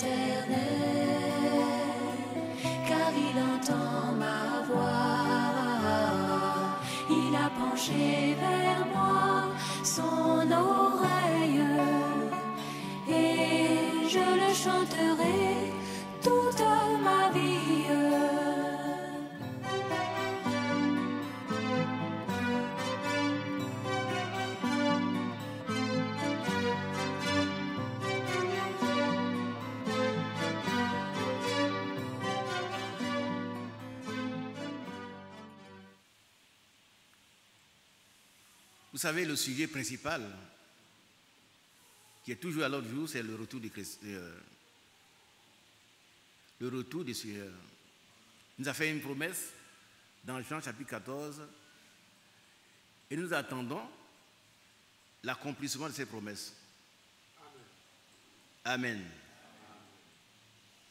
l'Éternel, car il entend ma voix. Il a penché vers moi son oreille, et je le chanterai toute ma vie. Vous savez, le sujet principal qui est toujours à l'ordre du jour, c'est le retour du Christ. Le retour du Seigneur. Il nous a fait une promesse dans Jean chapitre 14 et nous attendons l'accomplissement de ces promesses. Amen. Amen.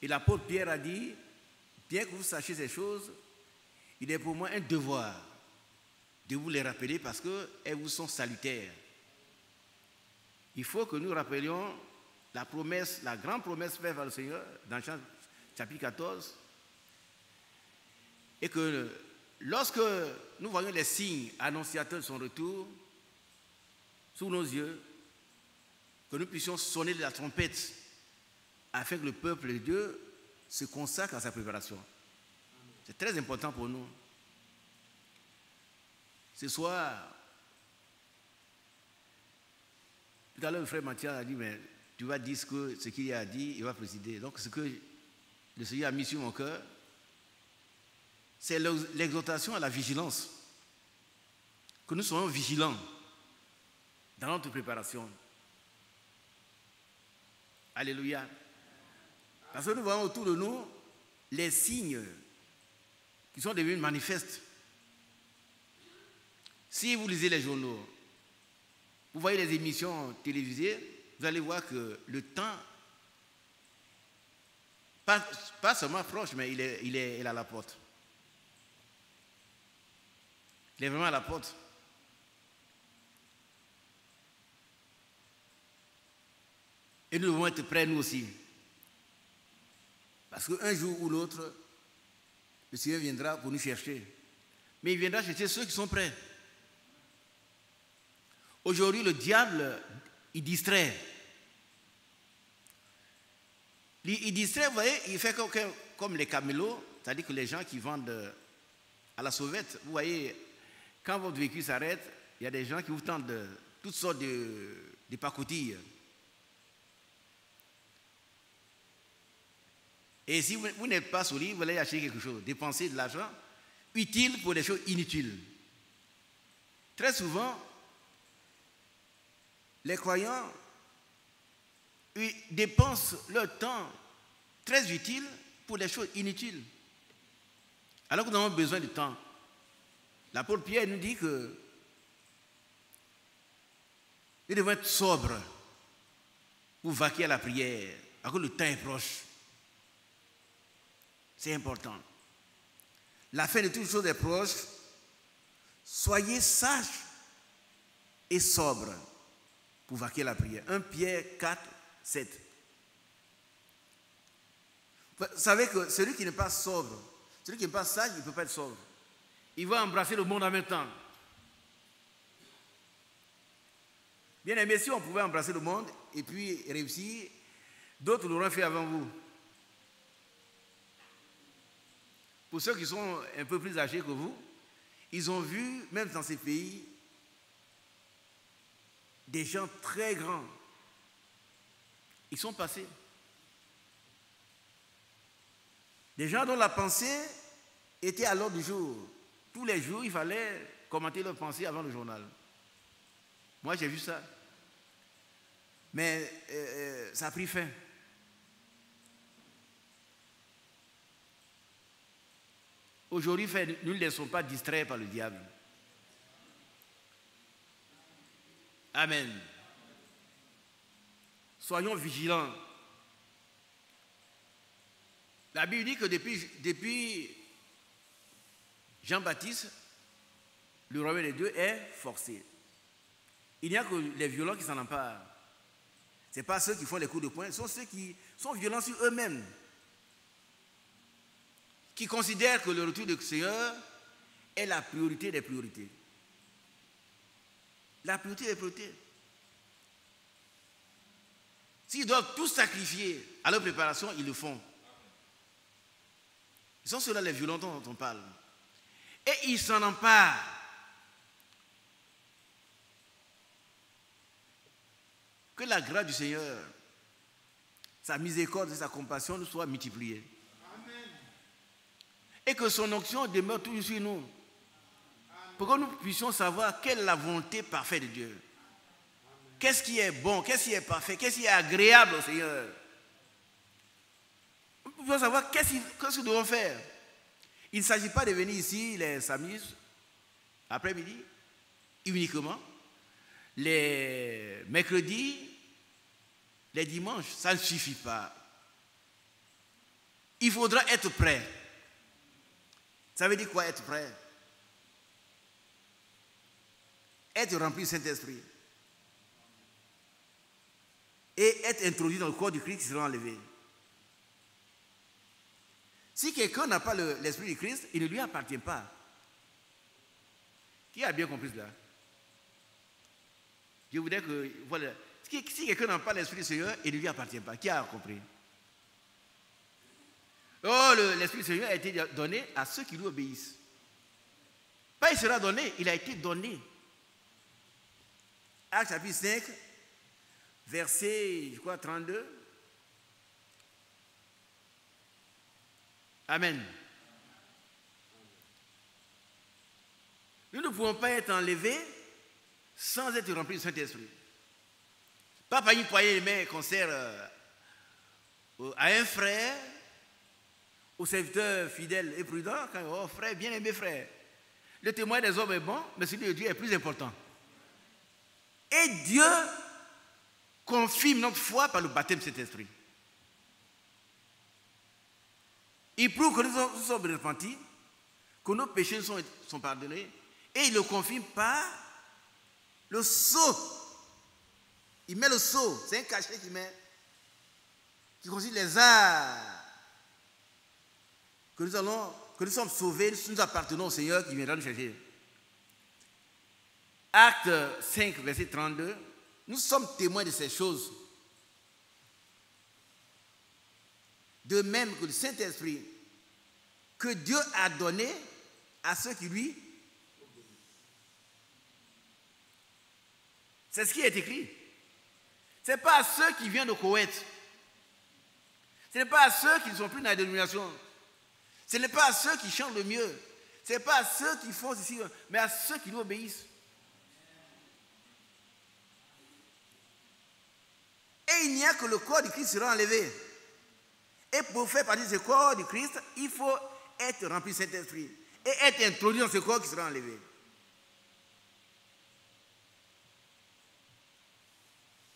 Et l'apôtre Pierre a dit, bien que vous sachiez ces choses, il est pour moi un devoir de vous les rappeler parce qu'elles vous sont salutaires. Il faut que nous rappelions la promesse, la grande promesse faite par le Seigneur dans Jean chapitre 14, et que lorsque nous voyons les signes annonciateurs de son retour sous nos yeux, que nous puissions sonner de la trompette afin que le peuple de Dieu se consacre à sa préparation. C'est très important pour nous. Ce soir, tout à l'heure, le frère Mathias a dit, mais tu vas dire ce qu'il a dit, il va présider. Donc, ce que le Seigneur a mis sur mon cœur, c'est l'exhortation à la vigilance. Que nous soyons vigilants dans notre préparation. Alléluia. Parce que nous voyons autour de nous les signes qui sont devenus manifestes. Si vous lisez les journaux, vous voyez les émissions télévisées, vous allez voir que le temps, pas seulement proche, mais il est à la porte. Il est vraiment à la porte. Et nous devons être prêts, nous aussi. Parce qu'un jour ou l'autre, le Seigneur viendra pour nous chercher. Mais il viendra chercher ceux qui sont prêts. Aujourd'hui, le diable, il distrait. Il distrait, vous voyez, il fait comme les camélos, c'est-à-dire que les gens qui vendent à la sauvette, vous voyez, quand votre véhicule s'arrête, il y a des gens qui vous tendent toutes sortes de pacotilles. Et si vous n'êtes pas solide, vous allez acheter quelque chose, dépenser de l'argent utile pour des choses inutiles. Très souvent, les croyants dépensent leur temps très utile pour des choses inutiles. Alors que nous avons besoin de temps. L'apôtre Pierre nous dit que nous devons être sobres pour vaquer à la prière, alors que le temps est proche. C'est important. La fin de toutes choses est proche. Soyez sages et sobres pour vaquer la prière. 1 Pierre 4, 7. Vous savez que celui qui n'est pas sobre, celui qui n'est pas sage, il ne peut pas être sobre. Il va embrasser le monde en même temps. Bien aimé, si on pouvait embrasser le monde et puis réussir, d'autres l'auraient fait avant vous. Pour ceux qui sont un peu plus âgés que vous, ils ont vu, même dans ces pays, des gens très grands. Ils sont passés. Des gens dont la pensée était à l'ordre du jour. Tous les jours, il fallait commenter leur pensée avant le journal. Moi, j'ai vu ça. Mais ça a pris fin. Aujourd'hui, nous ne laissons pas distraire par le diable. Amen. Soyons vigilants. La Bible dit que depuis Jean-Baptiste, le royaume de Dieu est forcé. Il n'y a que les violents qui s'en emparent. Ce n'est pas ceux qui font les coups de poing, ce sont ceux qui sont violents sur eux-mêmes, qui considèrent que le retour du Seigneur est la priorité des priorités. La priorité des priorités. S'ils doivent tout sacrifier à leur préparation, ils le font. Ce sont ceux-là les violents dont on parle. Et ils s'en emparent. Que la grâce du Seigneur, sa miséricorde et sa compassion nous soient multipliées. Amen. Et que son onction demeure toujours sur nous. Pour que nous puissions savoir quelle est la volonté parfaite de Dieu. Amen. Qu'est-ce qui est bon, qu'est-ce qui est parfait, qu'est-ce qui est agréable au Seigneur. Nous pouvons savoir qu'est-ce que nous devons faire. Il ne s'agit pas de venir ici les samedis, après-midi, uniquement. Les mercredis, les dimanches, ça ne suffit pas. Il faudra être prêt. Ça veut dire quoi être prêt? Être rempli du Saint-Esprit. Et être introduit dans le corps du Christ qui sera enlevé. Si quelqu'un n'a pas l'Esprit du Christ, il ne lui appartient pas. Qui a bien compris cela? Je voudrais que, voilà, si quelqu'un n'a pas l'Esprit du Seigneur, il ne lui appartient pas. Qui a compris? Oh, l'Esprit du Seigneur a été donné à ceux qui lui obéissent. Pas il sera donné, il a été donné. Actes chapitre 5, verset, je crois, 32. Amen. Nous ne pouvons pas être enlevés sans être remplis du Saint-Esprit. Pas par une poignée de main qu'on sert à un frère, au serviteur fidèle et prudent, quand oh frère, bien-aimé frère, le témoin des hommes est bon, mais celui de Dieu est plus important. Et Dieu confirme notre foi par le baptême de cet esprit. Il prouve que nous sommes repentis, que nos péchés sont pardonnés, et il le confirme par le sceau. Il met le sceau, c'est un cachet qu'il met, qui consiste les arts. Que nous sommes sauvés, nous appartenons au Seigneur qui viendra nous chercher. Acte 5, verset 32, nous sommes témoins de ces choses. De même que le Saint-Esprit que Dieu a donné à ceux qui lui. C'est ce qui est écrit. Ce n'est pas à ceux qui viennent au Koweït. Ce n'est pas à ceux qui ne sont plus dans la dénomination. Ce n'est pas à ceux qui chantent le mieux. Ce n'est pas à ceux qui font ceci, mais à ceux qui nous obéissent. Et il n'y a que le corps du Christ sera enlevé. Et pour faire partie de ce corps du Christ, il faut être rempli de cet esprit. Et être introduit dans ce corps qui sera enlevé.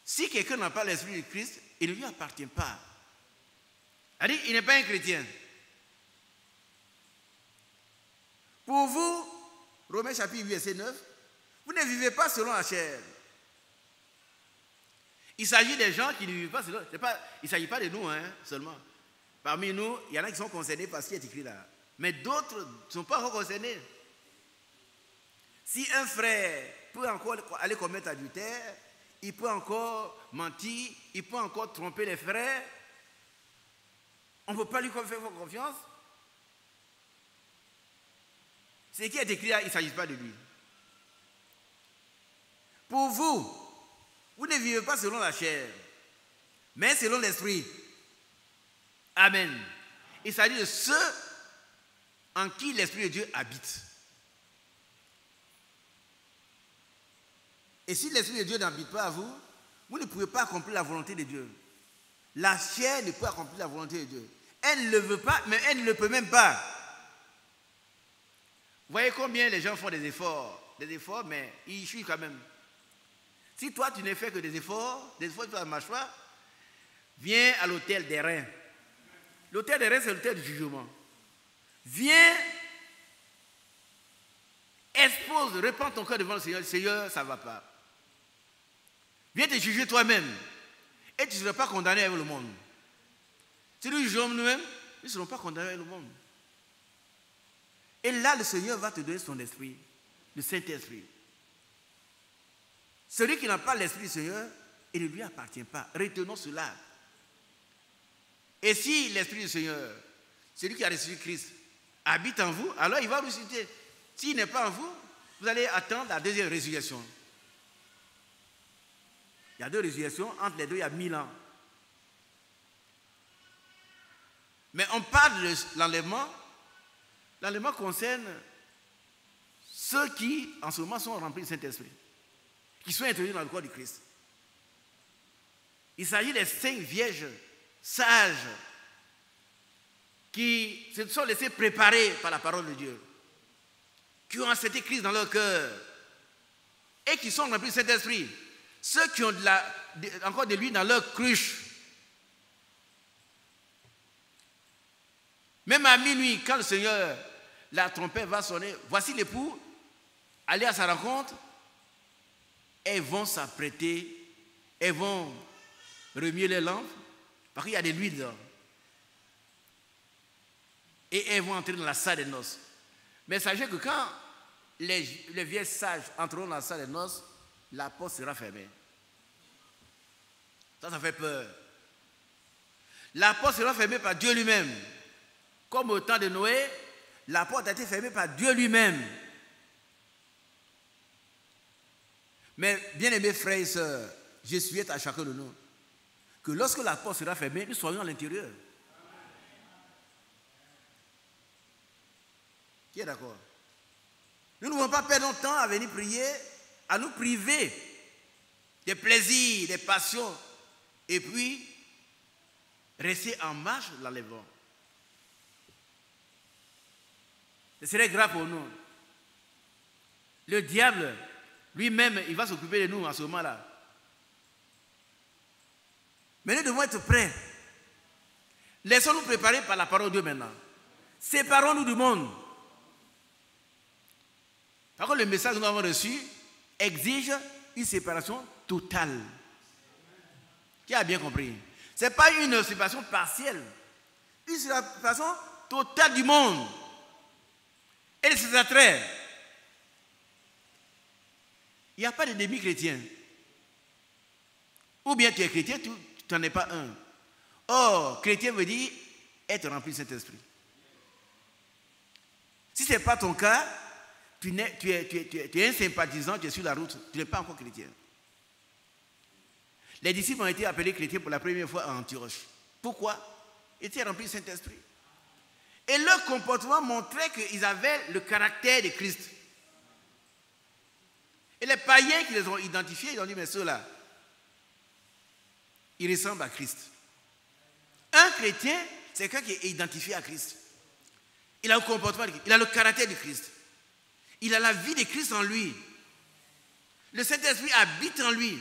Si quelqu'un n'a pas l'esprit du Christ, il ne lui appartient pas. C'est-à-dire, il n'est pas un chrétien. Pour vous, Romains chapitre 8, verset 9, vous ne vivez pas selon la chair. Il s'agit des gens qui ne vivent pas selon... il ne s'agit pas de nous seulement. Parmi nous, il y en a qui sont concernés par ce qui est écrit là. Mais d'autres ne sont pas encore concernés. Si un frère peut encore aller commettre adultère, il peut encore mentir, il peut encore tromper les frères, on ne peut pas lui faire confiance. Ce qui est écrit là, il ne s'agit pas de lui. Pour vous, vous ne vivez pas selon la chair, mais selon l'esprit. Amen. Il s'agit de ceux en qui l'Esprit de Dieu habite. Et si l'Esprit de Dieu n'habite pas à vous, vous ne pouvez pas accomplir la volonté de Dieu. La chair ne peut accomplir la volonté de Dieu. Elle ne le veut pas, mais elle ne le peut même pas. Vous voyez combien les gens font des efforts, mais ils chutent quand même. Si toi, tu ne fais que des efforts tu ne marches pas, viens à l'autel des reins. L'autel des reins, c'est l'autel du jugement. Viens, expose, répands ton cœur devant le Seigneur. Seigneur, ça ne va pas. Viens te juger toi-même. Et tu ne seras pas condamné avec le monde. Si nous jugeons nous-mêmes, nous ne serons pas condamnés avec le monde. Et là, le Seigneur va te donner son esprit, le Saint-Esprit. Celui qui n'a pas l'esprit du Seigneur, il ne lui appartient pas. Retenons cela. Et si l'esprit du Seigneur, celui qui a reçu Christ, habite en vous, alors il va ressusciter. S'il n'est pas en vous, vous allez attendre la deuxième résurrection. Il y a deux résurrections, entre les deux, il y a 1000 ans. Mais on parle de l'enlèvement. L'enlèvement concerne ceux qui, en ce moment, sont remplis du Saint-Esprit, qui sont introduits dans le corps du Christ. Il s'agit des 5 vierges sages qui se sont laissés préparer par la parole de Dieu, qui ont accepté Christ dans leur cœur et qui sont remplis du Saint-Esprit. Ceux qui ont encore de l'huile dans leur cruche. Même à minuit, quand le Seigneur, la trompette va sonner, voici l'époux, aller à sa rencontre, elles vont s'apprêter, elles vont remuer les lampes, parce qu'il y a de l'huile dedans. Et elles vont entrer dans la salle des noces. Mais sachez que quand les vieilles sages entreront dans la salle des noces, la porte sera fermée. Ça fait peur. La porte sera fermée par Dieu lui-même. Comme au temps de Noé, la porte a été fermée par Dieu lui-même. Mais bien aimés frères et sœurs, je souhaite à chacun de nous que lorsque la porte sera fermée, nous soyons à l'intérieur. Qui est d'accord? Nous ne devons pas perdre notre temps à venir prier, à nous priver des plaisirs, des passions, et puis rester en marche de l'enlèvement. Ce serait grave pour nous. Le diable, lui-même, il va s'occuper de nous en ce moment-là. Mais nous devons être prêts. Laissons-nous préparer par la parole de Dieu maintenant. Séparons-nous du monde. Parce que le message que nous avons reçu exige une séparation totale. Qui a bien compris? Ce n'est pas une séparation partielle. Une séparation totale du monde. Et de ses attraits. Il n'y a pas de demi-chrétien. Ou bien tu es chrétien, tu n'en es pas un. Or, chrétien veut dire être rempli de Saint-Esprit. Si ce n'est pas ton cas, tu es un sympathisant, tu es sur la route, tu n'es pas encore chrétien. Les disciples ont été appelés chrétiens pour la première fois à Antioche. Pourquoi? Ils étaient remplis du Saint-Esprit. Et leur comportement montrait qu'ils avaient le caractère de Christ. Et les païens qui les ont identifiés, ils ont dit, mais ceux-là, ils ressemblent à Christ. Un chrétien, c'est quelqu'un qui est identifié à Christ. Il a le comportement de Christ, il a le caractère de Christ. Il a la vie de Christ en lui. Le Saint-Esprit habite en lui.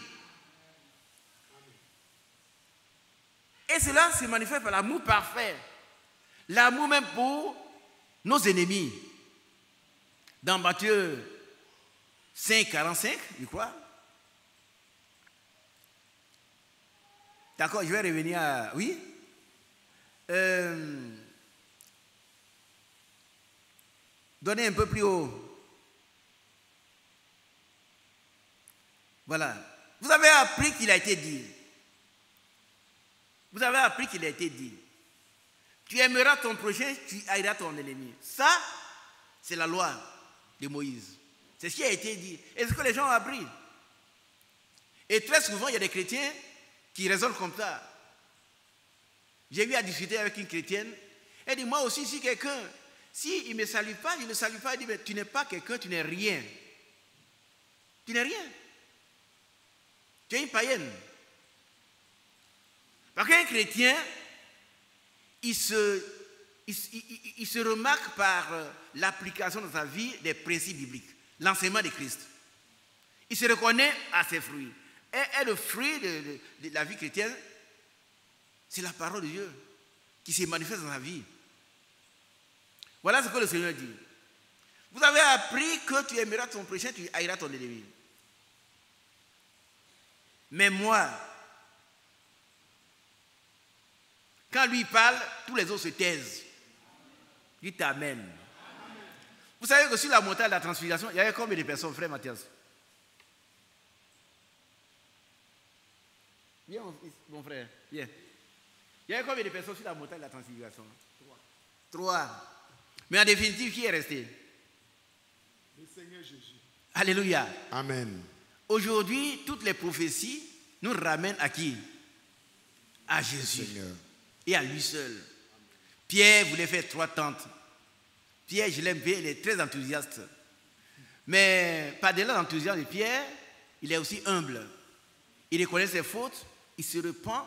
Et cela se manifeste par l'amour parfait. L'amour même pour nos ennemis. Dans Matthieu 5, 45, je crois. D'accord, je vais revenir à... Oui. Donnez un peu plus haut. Voilà. Vous avez appris qu'il a été dit. Vous avez appris qu'il a été dit. Tu aimeras ton prochain, tu haïras ton ennemi. Ça, c'est la loi de Moïse. C'est ce qui a été dit. Et ce que les gens ont appris. Et très souvent, il y a des chrétiens qui raisonnent comme ça. J'ai eu à discuter avec une chrétienne. Elle dit, moi aussi, si quelqu'un, s'il ne me salue pas, je ne le salue pas. Elle dit, mais tu n'es pas quelqu'un, tu n'es rien. Tu n'es rien. Tu es une païenne. Parce qu'un chrétien, il se remarque par l'application dans sa vie des principes bibliques, l'enseignement de Christ. Il se reconnaît à ses fruits. Et le fruit de la vie chrétienne, c'est la parole de Dieu qui se manifeste dans sa vie. Voilà ce que le Seigneur dit. Vous avez appris que tu aimeras ton prochain, tu haïras ton ennemi. Mais moi, Quand lui parle, tous les autres se taisent. Dites Amen. Vous savez que sur la montagne de la transfiguration, il y avait combien de personnes, frère Mathias? Viens, mon frère, viens. Il y avait combien de personnes sur la montagne de la transfiguration? 3. Mais en définitive, qui est resté? Le Seigneur Jésus. Alléluia. Amen. Aujourd'hui, toutes les prophéties nous ramènent à qui? À Jésus. Seigneur. Et à lui seul. Pierre voulait faire 3 tentes. Pierre, je l'aime bien, il est très enthousiaste. Mais par-delà l'enthousiasme de Pierre, il est aussi humble. Il reconnaît ses fautes, il se repent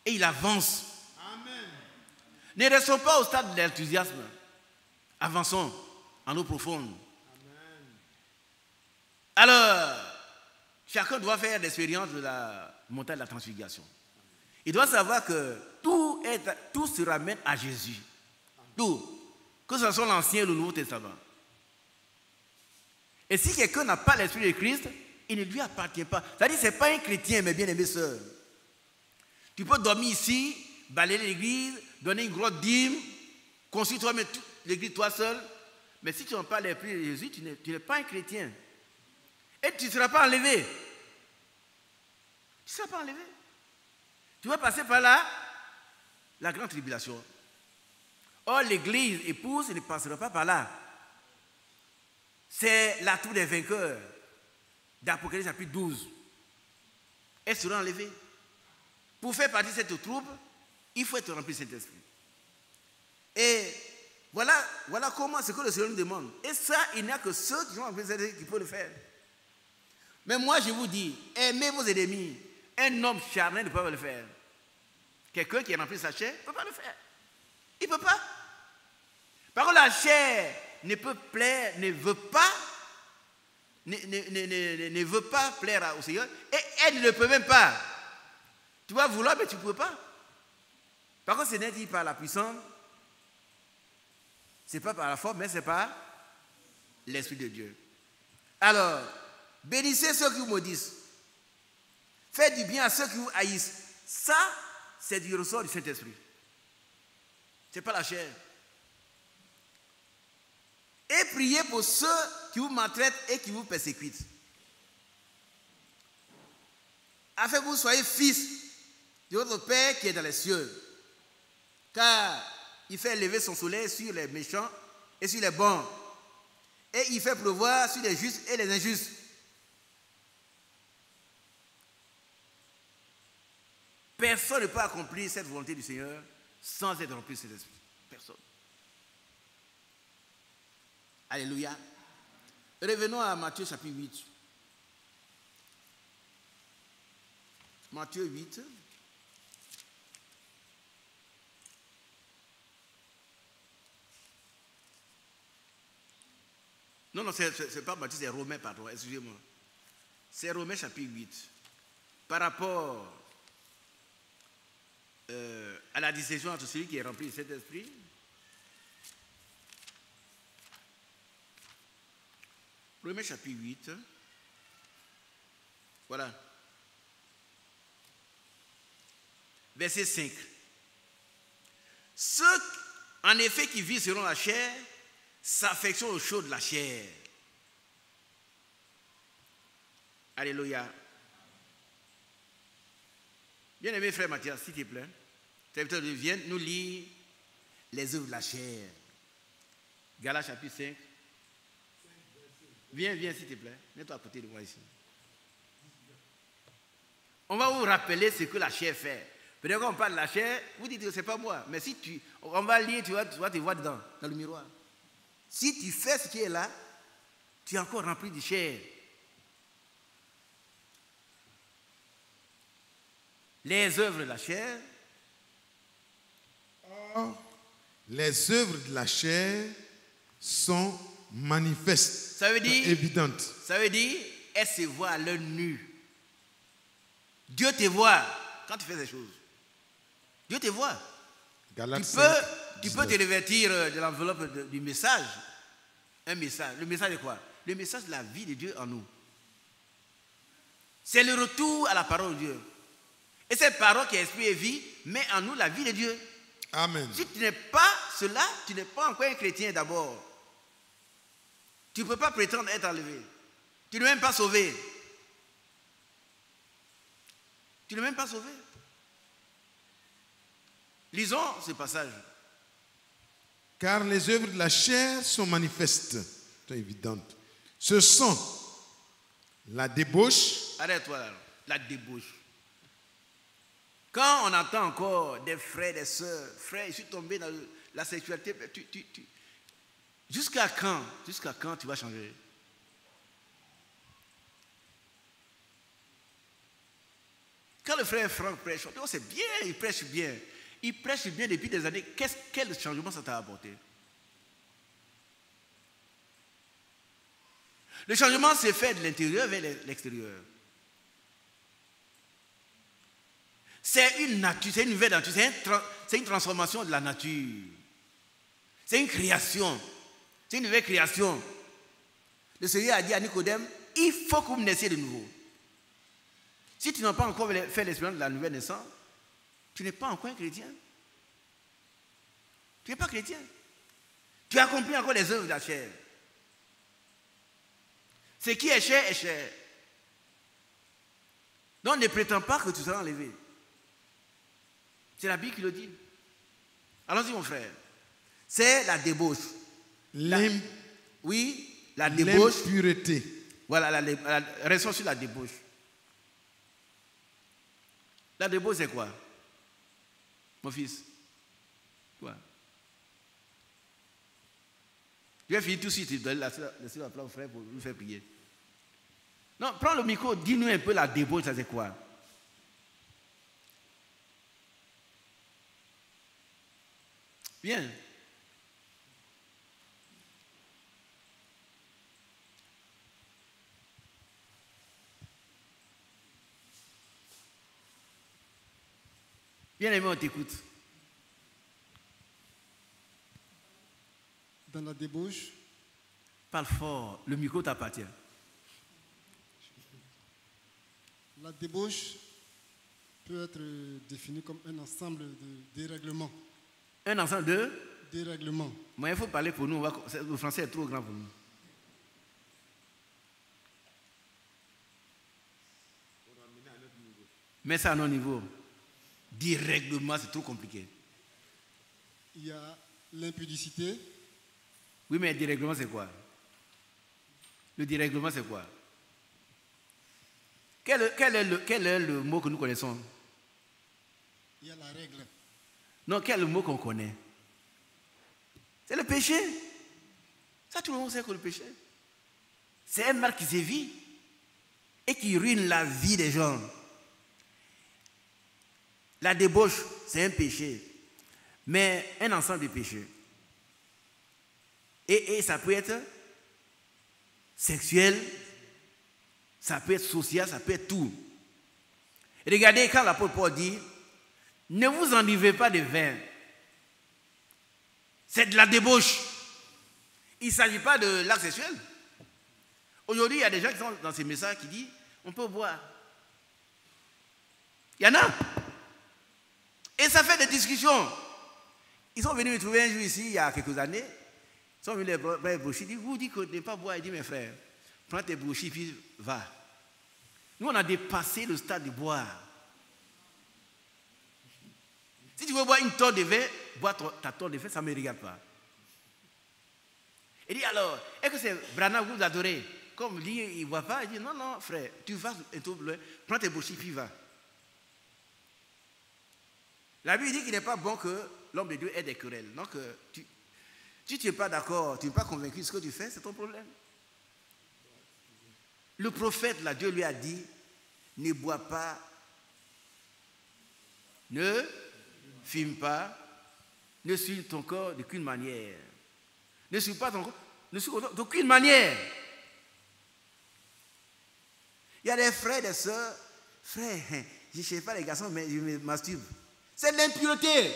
et il avance. Amen. Ne restons pas au stade de l'enthousiasme. Avançons en eau profonde. Amen. Alors, chacun doit faire l'expérience de la montagne de la transfiguration. Il doit savoir que tout se ramène à Jésus. Tout. Que ce soit l'Ancien ou le Nouveau Testament. Et si quelqu'un n'a pas l'Esprit de Christ, il ne lui appartient pas. C'est-à-dire que ce n'est pas un chrétien, mes bien-aimés sœurs. Tu peux dormir ici, balayer l'église, donner une grosse dîme, construire toi-même l'église toi seul. Mais si tu n'as pas l'Esprit de Jésus, tu n'es pas un chrétien. Et tu ne seras pas enlevé. Tu ne seras pas enlevé. Tu vas passer par là, la grande tribulation. Or, l'église épouse ne passera pas par là. C'est la tour des vainqueurs d'Apocalypse chapitre 12. Elles seront enlevées. Pour faire partie de cette troupe, il faut être rempli de cet esprit. Et voilà comment c'est que le Seigneur nous demande. Et ça, il n'y a que ceux qui sont remplis de cet esprit qui peuvent le faire. Mais moi, je vous dis, aimez vos ennemis. Un homme charnel ne peut pas le faire. Quelqu'un qui est rempli de sa chair ne peut pas le faire. Il ne peut pas. Par contre, la chair ne peut plaire, ne veut pas plaire au Seigneur, et elle ne peut même pas. Tu vas vouloir, mais tu ne peux pas. Par contre, ce n'est pas par la puissance, ce n'est pas par la force, mais c'est par l'Esprit de Dieu. Alors, bénissez ceux qui vous maudissent. Faites du bien à ceux qui vous haïssent. Ça, c'est du ressort du Saint-Esprit. Ce n'est pas la chair. Et priez pour ceux qui vous maltraitent et qui vous persécutent. Afin que vous soyez fils de votre Père qui est dans les cieux. Car il fait lever son soleil sur les méchants et sur les bons. Et il fait pleuvoir sur les justes et les injustes. Personne ne peut accomplir cette volonté du Seigneur sans être rempli de cet esprit. Personne. Alléluia. Revenons à Matthieu chapitre 8. Matthieu 8. Non, c'est pas Matthieu, c'est Romains, pardon, excusez-moi. C'est Romains chapitre 8. Par rapport à la distinction entre celui qui est rempli de cet esprit. Romains chapitre 8. Voilà. Verset 5. Ceux, en effet, qui vivent selon la chair, s'affectionnent aux choses de la chair. Alléluia. Bien-aimé frère Mathias, s'il te plaît, viens nous lire les œuvres de la chair. Galates chapitre 5. Viens, s'il te plaît. Mets-toi à côté de moi ici. On va vous rappeler ce que la chair fait. Peut-être quand on parle de la chair, vous dites que ce n'est pas moi. Mais si on va lire, tu vas te voir dedans, dans le miroir. Si tu fais ce qui est là, tu es encore rempli de chair. Les œuvres de la chair. Or, les œuvres de la chair sont manifestes, Ça veut dire, évidentes. Ça veut dire, elles se voient à l'œil nu. Dieu te voit quand tu fais ces choses. Dieu te voit. Galates Tu peux te revêtir de l'enveloppe du message. Un message. Le message de quoi? Le message de la vie de Dieu en nous. C'est le retour à la parole de Dieu. Et cette parole qui est esprit et vie met en nous la vie de Dieu. Amen. Si tu n'es pas cela, tu n'es pas encore un chrétien d'abord. Tu ne peux pas prétendre être enlevé. Tu n'es même pas sauvé. Tu n'es même pas sauvé. Lisons ce passage. Car les œuvres de la chair sont manifestes, sont évidentes. Ce sont la débauche. Arrête-toi là, la débauche. Quand on entend encore des frères, des sœurs, frère, je suis tombé dans la sexualité, jusqu'à quand tu vas changer? Quand le frère Franck prêche, oh, c'est bien, il prêche bien. Il prêche bien depuis des années. Quel changement ça t'a apporté? Le changement s'est fait de l'intérieur vers l'extérieur. C'est une nature, c'est une nouvelle nature, c'est une transformation de la nature. C'est une création. C'est une nouvelle création. Le Seigneur a dit à Nicodème, il faut que vous naissiez de nouveau. Si tu n'as pas encore fait l'expérience de la nouvelle naissance, tu n'es pas encore un chrétien. Tu n'es pas chrétien. Tu accomplis encore les œuvres de la chair. Ce qui est cher est cher. Donc ne prétends pas que tu seras enlevé. C'est la Bible qui le dit. Allons-y mon frère. C'est la débauche. Oui, la débauche. L'impureté. Voilà, restons sur la débauche. La débauche c'est quoi? Mon fils? Quoi? Je vais finir tout de suite, laissez la place au frère pour lui faire prier. Non, prends le micro, dis-nous un peu la débauche, ça c'est quoi? Bien. Bien aimé, on t'écoute. Dans la débauche, Parle fort, le micro t'appartient. la débauche peut être définie comme un ensemble de dérèglements. Un ensemble de Dérèglements. Moi, il faut parler pour nous. Le français est trop grand pour nous. Mets ça à notre niveau. Dérèglement, c'est trop compliqué. Il y a l'impudicité. Oui, mais le dérèglement, c'est quoi? Le dérèglement, c'est quoi? Quel est le mot que nous connaissons? Il y a la règle. Non, quel est le mot qu'on connaît? C'est le péché. Ça, tout le monde sait que le péché. C'est un mal qui sévit et qui ruine la vie des gens. La débauche, c'est un péché, mais un ensemble de péchés. Et ça peut être sexuel, ça peut être social, ça peut être tout. Et regardez quand l'apôtre Paul dit, ne vous enivrez pas de vin. C'est de la débauche. Il ne s'agit pas de l'acte sexuel. Aujourd'hui, il y a des gens qui sont dans ces messages qui disent, on peut boire. Il y en a. Et ça fait des discussions. Ils sont venus me trouver un jour ici, il y a quelques années. Ils sont venus les brochis, ils disent, vous dites que ne pas boire. Il dit, mes frères, prends tes brochis, puis va. Nous, on a dépassé le stade de boire. Si tu veux boire une tonne de vin, bois ta tonne de vin, ça ne me regarde pas. Il dit alors, est-ce que c'est Branham que vous adorez? Comme lui, il ne voit pas, il dit non, non, frère, tu vas un peu loin, prends tes brochis, puis va. La Bible dit qu'il n'est pas bon que l'homme de Dieu ait des querelles. Donc, si tu n'es pas d'accord, tu n'es pas convaincu de ce que tu fais, c'est ton problème. Le prophète, là, Dieu lui a dit, ne bois pas, ne fume pas, ne suis ton corps d'aucune manière. Ne suis pas ton corps, ne suis d'aucune manière. Il y a des frères, des sœurs, frère, je ne sais pas les garçons, mais je me masturbe. C'est l'impureté.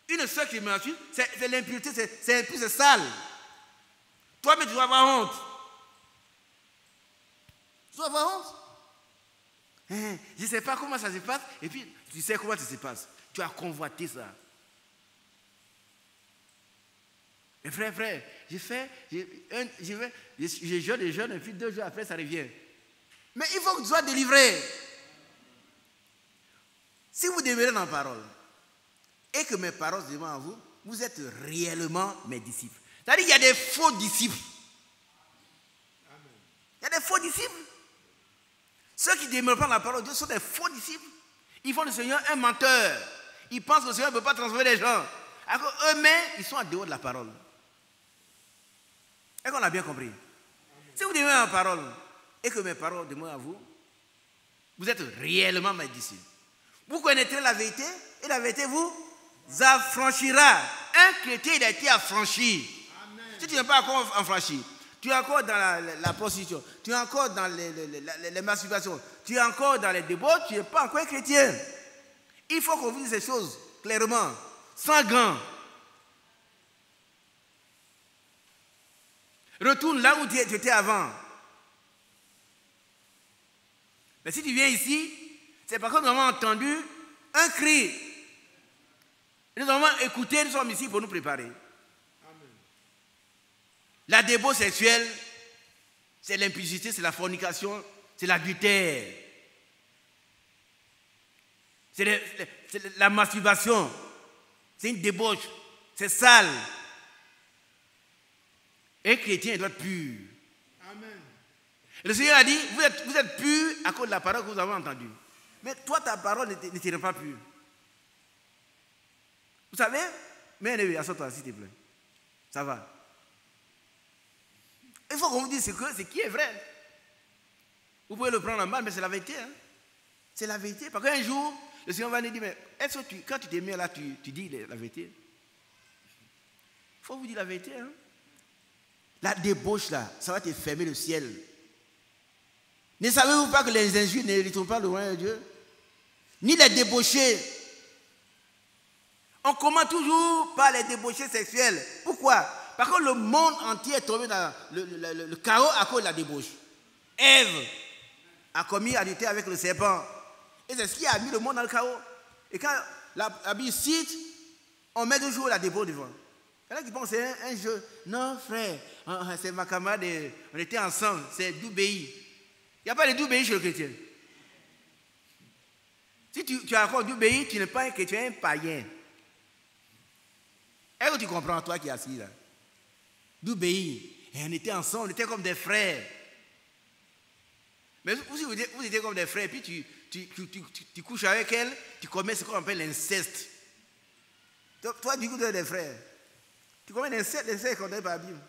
Une sœur qui me masturbe, c'est l'impureté, c'est sale. Toi-même, tu dois avoir honte. Tu dois avoir honte. Je ne sais pas comment ça se passe, et puis tu sais comment ça se passe. Tu as convoité ça. Mais frère, je jeûne, et puis 2 jours après, ça revient. Mais il faut que tu sois délivré. Si vous demeurez dans la parole, et que mes paroles se demeurent en vous, vous êtes réellement mes disciples. C'est-à-dire qu'il y a des faux disciples. Il y a des faux disciples. Ceux qui ne demeurent pas dans la parole de Dieu sont des faux disciples. Ils font du Seigneur un menteur. Ils pensent que le Seigneur ne peut pas transformer les gens. Alors eux-mêmes, ils sont en dehors de la parole. Est-ce qu'on a bien compris? Si vous demeurez dans la parole et que mes paroles demeurent à vous, vous êtes réellement mes disciples. Vous connaîtrez la vérité et la vérité vous affranchira. Un chrétien, il a été affranchi. Amen. Si tu n'es pas encore affranchi, tu es encore dans la prostitution, tu es encore dans les masturbations, tu es encore dans les débauches, tu n'es pas encore un chrétien. Il faut qu'on dise ces choses clairement, sans gants. Retourne là où tu étais avant. Mais si tu viens ici, c'est parce que nous avons entendu un cri. Nous avons écouté, nous sommes ici pour nous préparer. Amen. La débauche sexuelle, c'est l'impudicité, c'est la fornication, c'est l'adultère. C'est la masturbation. C'est une débauche. C'est sale. Un chrétien doit être pur. Amen. Et le Seigneur a dit, vous êtes purs à cause de la parole que vous avez entendue. Mais toi, ta parole ne te rend pas pure. Vous savez, mais assois-toi, s'il te plaît. Ça va. Il faut qu'on vous dise ce qui est vrai. Vous pouvez le prendre en mal, mais c'est la vérité. Hein? C'est la vérité. Parce qu'un jour, le Seigneur va nous dire, mais est-ce que quand tu t'es mis là, tu dis la vérité? Il faut vous dire la vérité. Hein? La débauche là, ça va te fermer le ciel. Ne savez-vous pas que les injures n'hériteront pas le royaume de Dieu? Ni les débauchés. On commence toujours par les débauchés sexuels. Pourquoi? Parce que le monde entier est tombé dans le chaos à cause de la débauche. Ève a commis adultère avec le serpent. Et c'est ce qui a mis le monde dans le chaos. Et quand la Bible cite, on met toujours la débauche devant. Il y en a qui pensent que c'est un jeu. Non, frère, c'est ma camarade, on était ensemble, c'est Doubéi. Il n'y a pas de Doubéi chez le chrétien. Si tu as encore Doubéi, tu n'es pas un chrétien, un païen. Est-ce que tu comprends, toi qui es assis là? Doubéi, et on était ensemble, on était comme des frères. Mais vous étiez comme des frères, puis tu couches avec elle, tu commets ce qu'on appelle l'inceste. Toi, du coup, tu es des frères. Tu commets l'inceste condamné par la Bible.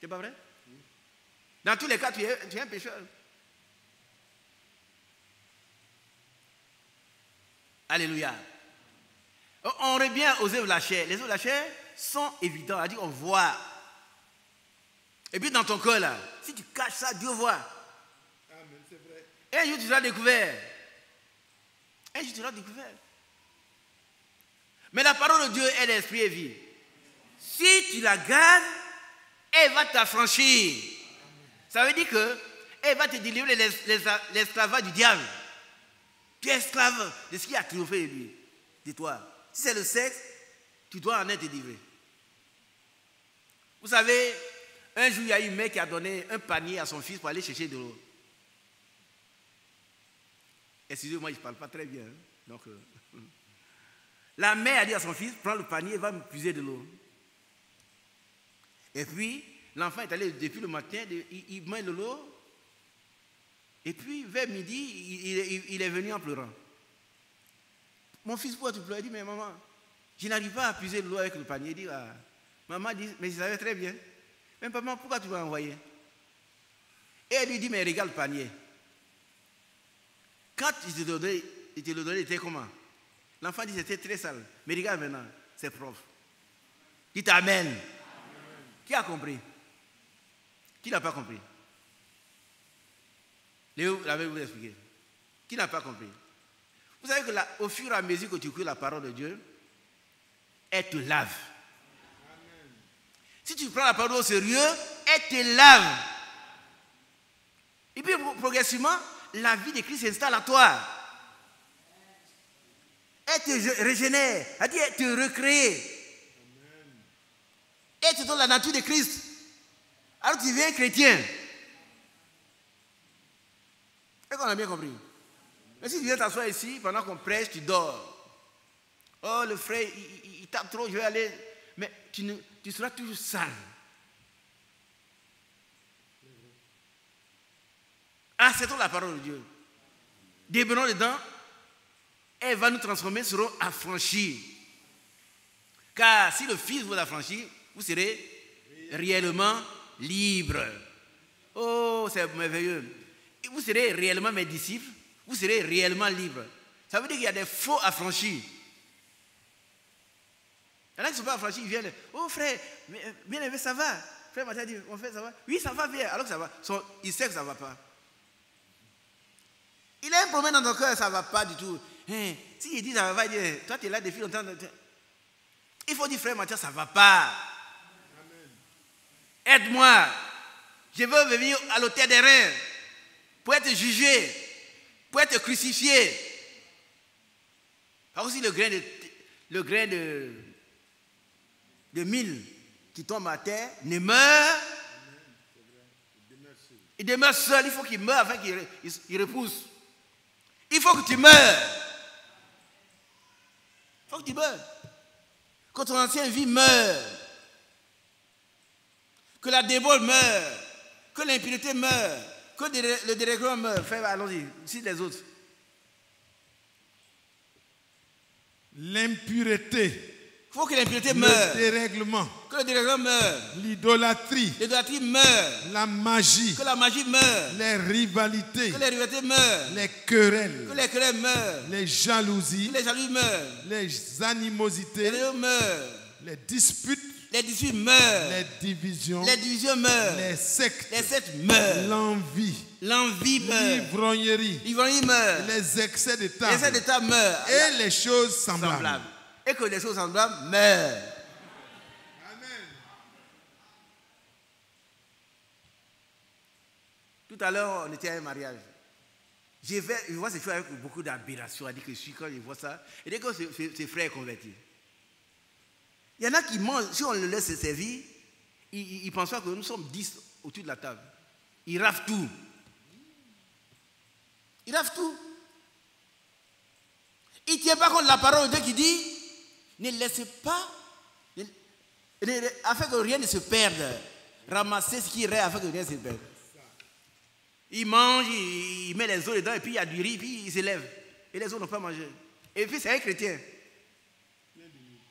C'est pas vrai? Dans tous les cas, tu es un pécheur. Alléluia. On revient aux œuvres de la chair. Les œuvres de la chair sont évidentes. C'est-à-dire qu'on voit. Et puis dans ton cœur, là, si tu caches ça, Dieu voit. Amen, c'est vrai. Et un jour, tu seras découvert. Un jour, tu seras découvert. Mais la parole de Dieu est l'esprit et vie. Si tu la gardes, elle va t'affranchir. Ça veut dire qu'elle va te délivrer l'esclavage du diable. Tu es esclave de ce qui a triomphé de lui, de toi. Si c'est le sexe, tu dois en être délivré. Vous savez, un jour, il y a une mère qui a donné un panier à son fils pour aller chercher de l'eau. Excusez-moi, je ne parle pas très bien. Hein? Donc, la mère a dit à son fils, prends le panier, va me puiser de l'eau. Et puis, l'enfant est allé depuis le matin, il met de l'eau. Et puis, vers midi, il est venu en pleurant. Mon fils, pourquoi tu pleures? Il dit, mais maman, je n'arrive pas à puiser de l'eau avec le panier. Il dit, ah. Maman dit, mais je savais très bien. Mais maman, pourquoi tu m'as envoyé? Et elle lui dit, mais regarde le panier. Quand il te le donnait, il était comment? L'enfant dit, c'était très sale. Mais regarde maintenant, c'est propre. Dites Amen. Amen. Qui a compris? Qui n'a pas compris? Léo, l'avez-vous expliqué? Qui n'a pas compris? Vous savez qu'au fur et à mesure que tu écoutes la parole de Dieu, elle te lave. Amen. Si tu prends la parole au sérieux, elle te lave. Et puis progressivement, la vie de Christ s'installe à toi. Elle te régénère. Elle dit, elle te recrée. Elle te donne la nature de Christ. Alors tu deviens chrétien. Est-ce qu'on a bien compris? Mais si tu viens t'asseoir ici, pendant qu'on prêche, tu dors. Oh, le frère, il tape trop, je vais aller. Mais tu seras toujours sale. Acceptons la parole de Dieu. Débrouillons dedans. Elle va nous transformer, serons affranchis. Car si le Fils vous affranchit, vous serez réellement libre. Oh, c'est merveilleux. Et vous serez réellement mes disciples. Vous serez réellement libre. Ça veut dire qu'il y a des faux affranchis. Il y en a qui ne sont pas affranchis, ils viennent. Oh frère, bien aimé, ça va. Frère Mathieu dit, on fait ça va. Oui, ça va bien. Alors que ça va. Il sait que ça ne va pas. Il a un problème dans ton cœur, ça ne va pas du tout. Hein, si il dit ça va, il dit, toi tu es là depuis longtemps. Il faut dire, frère Mathieu, ça ne va pas. Aide-moi. Je veux venir à l'autel des reins pour être jugé, pour être crucifié. Parce que si le grain de mil qui tombe à terre ne meurt, il demeure seul. Il faut qu'il meure afin qu'il repousse. Il faut que tu meurs. Il faut que tu meurs. Que ton ancienne vie meure. Que la débauche meure. Que l'impureté meure. Que le dérèglement meure. Frère, allons-y. Ici les autres. L'impureté. Il faut que l'impureté meure. Le dérèglement. Que le dérèglement meure. L'idolâtrie. L'idolâtrie meure. La magie. Que la magie meure. Les rivalités. Que les rivalités meurent. Les querelles. Que les querelles meurent. Les jalousies. Que les jalousies meurent. Les animosités. Les animosités meurent. Les disputes. Les disputes meurent. Les divisions. Les divisions meurent. Les sectes. Les sectes meurent. L'envie. L'envie meurt. L'ivrognerie. L'ivrognerie meurt. Les excès de table. Les excès de table meurent. Et les choses semblables. Et que les choses semblables meurent. Amen. Tout à l'heure, on était à un mariage. Je vois ces choses avec beaucoup d'aberration. À dire que quand je vois ça, et dès que ces frères convertis. Il y en a qui mangent, si on le laisse se servir, ils pensent pas que nous sommes 10 autour de la table. Ils raflent tout. Ils raflent tout. Il ne tient pas compte de la parole de Dieu qui dit, ne laissez pas, afin que rien ne se perde. Ramassez ce qui reste afin que rien ne se perde. Il mange, il met les os dedans, et puis il y a du riz, puis il s'élève. Et les autres n'ont pas mangé. Et puis c'est un chrétien.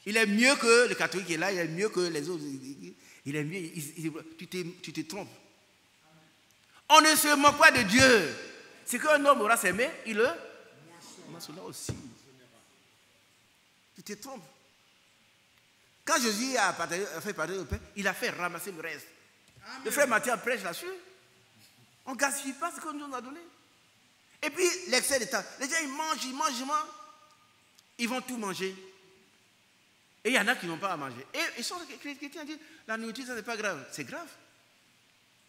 Il est mieux que le catholique qui est là, il est mieux que les autres. Il est mieux, tu te trompes. On ne se moque pas de Dieu. C'est qu'un homme aura semé, il le moissonnera aussi. Tu te trompes. Quand Jésus a fait partager le pain, il a fait ramasser le reste. Amen. Le frère Matthieu prêche là-dessus. On ne gaspille pas ce qu'on nous a donné. Et puis, l'excès de temps. Les gens, ils mangent. Ils vont tout manger. Et il y en a qui n'ont pas à manger. Et ils sont chrétiens disent, la nourriture, ça n'est pas grave. C'est grave.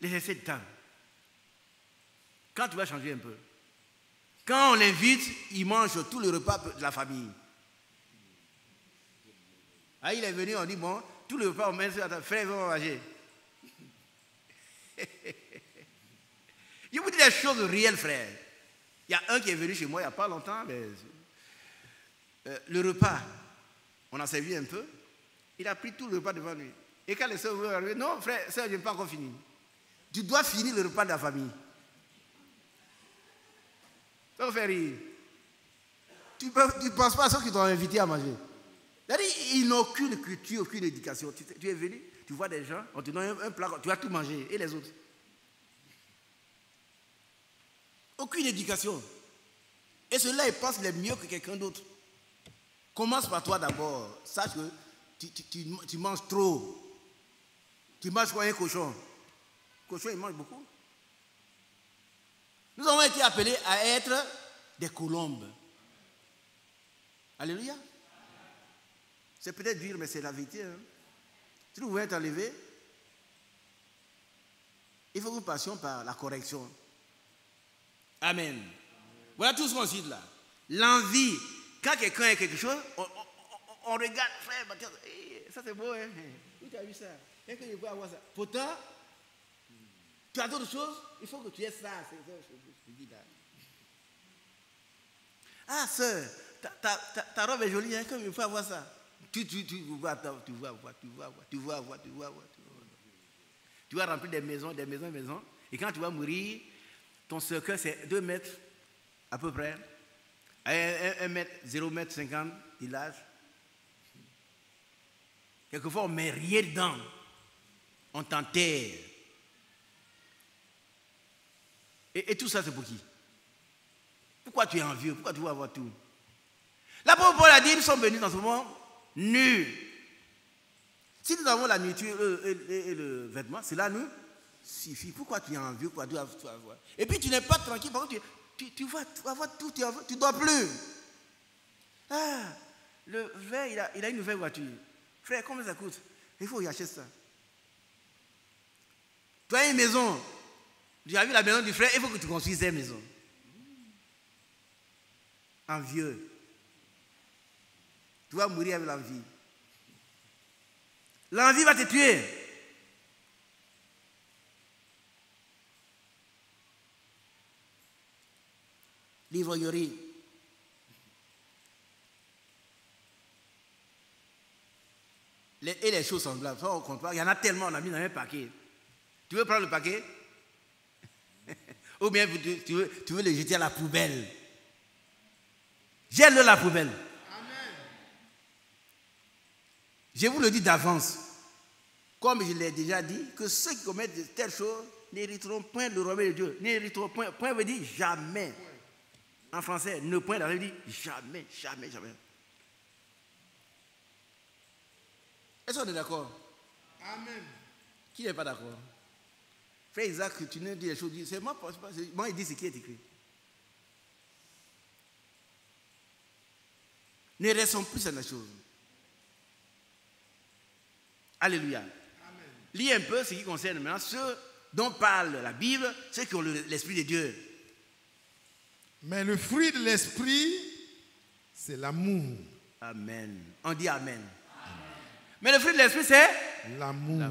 Les excès de temps. Quand tu vas changer un peu. Quand on l'invite, il mange tout le repas de la famille. Ah, il est venu, on dit, bon, tout le repas, on met sur la table, frère, va manger. Je vous dis des choses réelles, frère. Il y a un qui est venu chez moi il n'y a pas longtemps. Mais, le repas, on a servi un peu. Il a pris tout le repas devant lui. Et quand les soeurs voulaient arriver, non, frère, soeur, je n'ai pas encore fini. Tu dois finir le repas de la famille. Ça vous fait rire. Tu ne penses pas à ceux qui t'ont invité à manger. C'est-à-dire, ils n'ont aucune culture, aucune éducation. Tu es venu, tu vois des gens, on te donne un plat, tu vas tout manger. Et les autres? Aucune éducation. Et ceux-là, ils pensent les mieux que quelqu'un d'autre. Commence par toi d'abord. Sache que tu manges trop. Tu manges comme un cochon. Le cochon, il mange beaucoup. Nous avons été appelés à être des colombes. Alléluia. C'est peut-être dur, mais c'est la vérité. Hein. Si vous voulez être enlevé, il faut que nous passions par la correction. Amen. Voilà tout ce qu'on cite là. L'envie, Quand quelqu'un a quelque chose, on regarde, frère, ça c'est beau, hein? Où tu as vu ça? Est-ce que je peux avoir ça? Pourtant, tu as d'autres choses, il faut que tu aies ça. C'est ça que je dis là. Ah, sœur, ta robe est jolie, hein? Comme il faut avoir ça. Tu vas remplir des maisons. Et quand tu vas mourir, ton cercueil c'est 2 mètres à peu près. 1 mètre, 0,50 m de large. Quelquefois, on ne met rien dedans. On t'enterre. Et tout ça, c'est pour qui? Pourquoi tu es envieux? Pourquoi tu veux avoir tout? L'apôtre Paul a dit, nous sommes venus dans ce monde nus. Si nous avons la nourriture et le vêtement, cela nous suffit. Pourquoi tu es envieux? Pourquoi tu dois avoir? Et puis tu n'es pas tranquille. Par contre, tu vas avoir tout, tu ne dois plus. Ah, le frère, il a une nouvelle voiture. Frère, combien ça coûte? Il faut y acheter ça. Tu as une maison. Tu as vu la maison du frère, il faut que tu construises cette maison. Envieux. Tu vas mourir avec l'envie. L'envie va te tuer. L'ivrognerie. Et les choses semblables. Ça, on compte pas. Il y en a tellement, on a mis dans un paquet. Tu veux prendre le paquet? Ou bien tu veux le jeter à la poubelle? Jette-le à la poubelle. Amen. Je vous le dis d'avance. Comme je l'ai déjà dit, que ceux qui commettent de telles choses n'hériteront point le royaume de Dieu. N'hériteront point. Point veut dire jamais. En français, ne point, la veut dire jamais, jamais, jamais. Est-ce qu'on est d'accord? Amen. Qui n'est pas d'accord? Frère Isaac, tu nous dis les choses. C'est moi il dit ce qui est écrit. Ne restons plus à la chose. Alléluia. Amen. Lis un peu ce qui concerne maintenant ceux dont parle la Bible, ceux qui ont l'Esprit de Dieu. Mais le fruit de l'Esprit, c'est l'amour. Amen. On dit Amen. Amen. Mais le fruit de l'Esprit, c'est l'amour.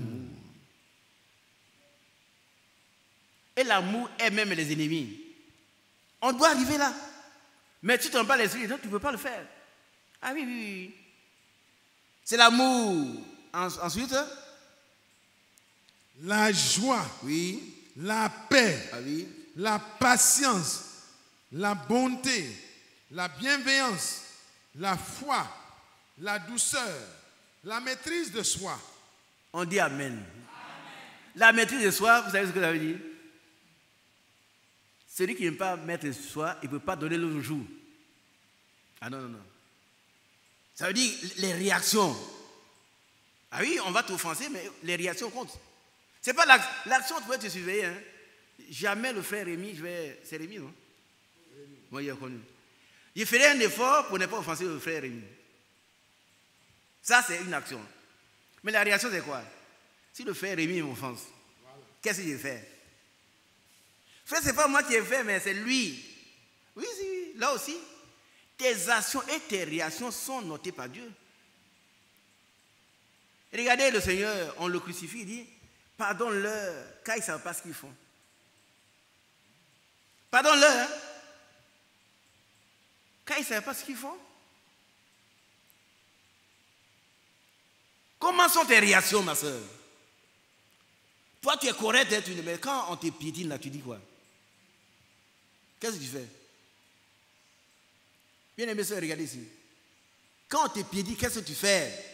Et l'amour est même les ennemis. On doit arriver là. Mais tu t'en parles l'Esprit, donc tu ne peux pas le faire. Ah oui, oui, oui. C'est l'amour. Ensuite, la joie. Oui. La paix. Ah oui. La patience. La bonté. La bienveillance. La foi. La douceur. La maîtrise de soi. On dit Amen. Amen. La maîtrise de soi, vous savez ce que ça veut dire? Celui qui n'aime pas mettre de soi, il ne peut pas donner l'autre jour. Ah non, non, non. Ça veut dire les réactions. Ah oui, on va t'offenser, mais les réactions comptent. Ce n'est pas l'action qui peut te surveiller. Hein. Jamais le frère Rémi, c'est Rémi, non? Moi, il est connu. Je ferai un effort pour ne pas offenser le frère Rémi. Ça, c'est une action. Mais la réaction, c'est quoi? Si le frère Rémi m'offense, qu'est-ce que je fais? Frère, ce n'est pas moi qui ai fait, mais c'est lui. Oui, oui, là aussi. Tes actions et tes réactions sont notées par Dieu. Regardez le Seigneur, on le crucifie, il dit, pardonne-leur, car ils ne savent pas ce qu'ils font. Pardonne-leur, hein? Car ils ne savent pas ce qu'ils font. Comment sont tes réactions, ma soeur? Toi, tu es correct, hein, mais quand on te piétine, là, tu dis quoi? Qu'est-ce que tu fais? Bien aimé soeur, regardez ici. Quand on te piétine, qu'est-ce que tu fais?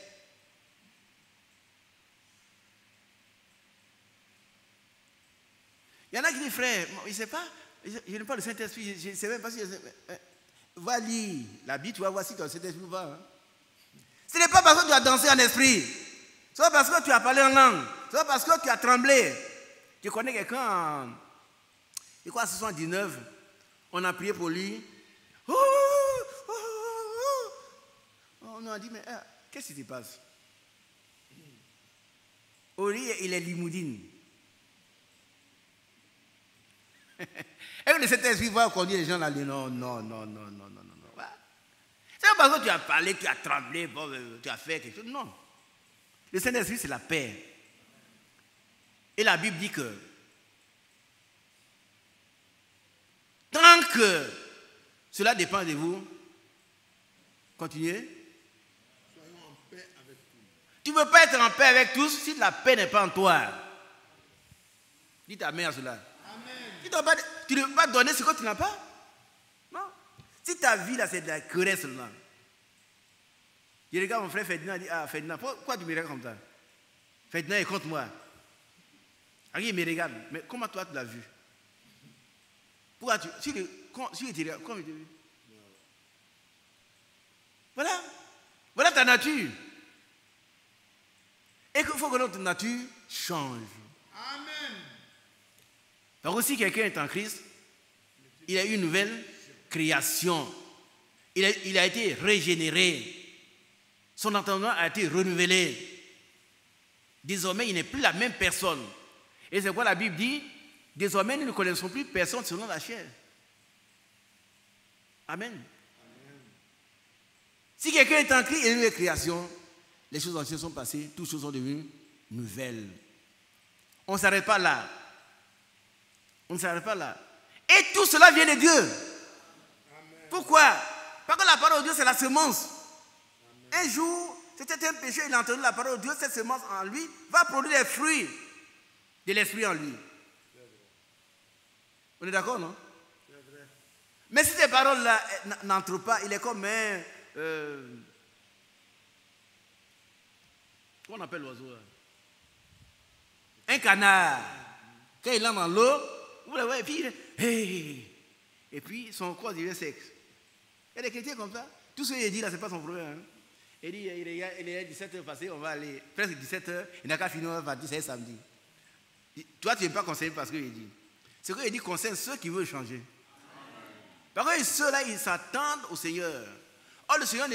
Il y en a qui disent, frère, je ne sais pas, je n'ai pas le Saint-Esprit, je ne sais même pas si... Va lire la Bible, tu vas voir si tu as le Saint-Esprit ou pas. Hein? Ce n'est pas parce que tu as dansé en esprit. Ce n'est pas parce que tu as parlé en langue. Ce n'est pas parce que tu as tremblé. Je connais quelqu'un, je crois en 79, on a prié pour lui. On a dit, mais qu'est-ce qui se passe? Au lit, il est limoudine. Et le Saint-Esprit va conduire les gens là, non. C'est C'est pas parce que tu as parlé, tu as tremblé, bon, tu as fait quelque chose. Non. Le Saint-Esprit, c'est la paix. Et la Bible dit que tant que cela dépend de vous, continuez. Soyons en paix avec tous. Tu ne peux pas être en paix avec tous si la paix n'est pas en toi. Dites amen à cela. Amen. Tu ne peux pas donner ce que tu n'as pas. Non. Si ta vie là, c'est de la querelle seulement. Je regarde mon frère Ferdinand et dit, ah Ferdinand, pourquoi tu me regardes comme ça? Ferdinand est contre moi. Il me regarde, mais comment toi tu l'as vu? Pourquoi tu... Si tu regardes, comment tu l'as vu? Voilà. Voilà ta nature. Et qu'il faut que notre nature change. Amen. Alors aussi, quelqu'un est en Christ, il a eu une nouvelle création. Il a été régénéré. Son entendement a été renouvelé. Désormais, il n'est plus la même personne. Et c'est quoi la Bible dit? Désormais, nous ne connaissons plus personne selon la chair. Amen. Si quelqu'un est en Christ, il y a une nouvelle création. Les choses anciennes sont passées, toutes choses sont devenues nouvelles. On ne s'arrête pas là. On ne s'arrête pas là. Et tout cela vient de Dieu. Amen. Pourquoi? Parce que la parole de Dieu, c'est la semence. Amen. Un jour, c'était un péché, il a entendu la parole de Dieu, cette semence en lui va produire des fruits de l'esprit en lui. On est d'accord, non? Mais si ces paroles-là n'entrent pas, il est comme un... comment on appelle l'oiseau là? Un canard. Quand il entre dans l'eau, vous le voyez, et puis, hey, et puis son corps devient sec. Il y a des chrétiens comme ça. Tout ce qu'il dit là, ce n'est pas son problème. Hein. Il dit, il est 17h passé, on va aller, presque 17h, il n'a qu'à finir, on va dire, c'est samedi. Toi, tu n'es pas conseillé parce qu'il dit. Ce qu'il dit concerne ceux qui veulent changer. Parce que ceux-là, ils s'attendent au Seigneur. Or, le Seigneur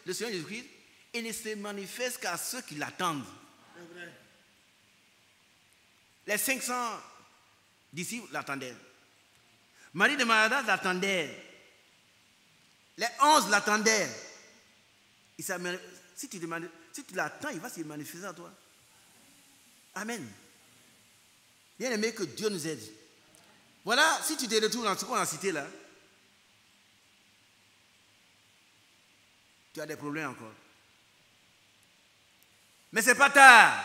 Jésus-Christ, il ne se manifeste qu'à ceux qui l'attendent. C'est vrai. Les 500 disciples l'attendaient. Marie de Magdala l'attendait. Les 11 l'attendaient. Si tu l'attends, il va se manifester à toi. Amen. Bien aimé, que Dieu nous aide. Voilà, si tu te retrouves dans ce qu'on a cité là, tu as des problèmes encore. Mais ce n'est pas tard.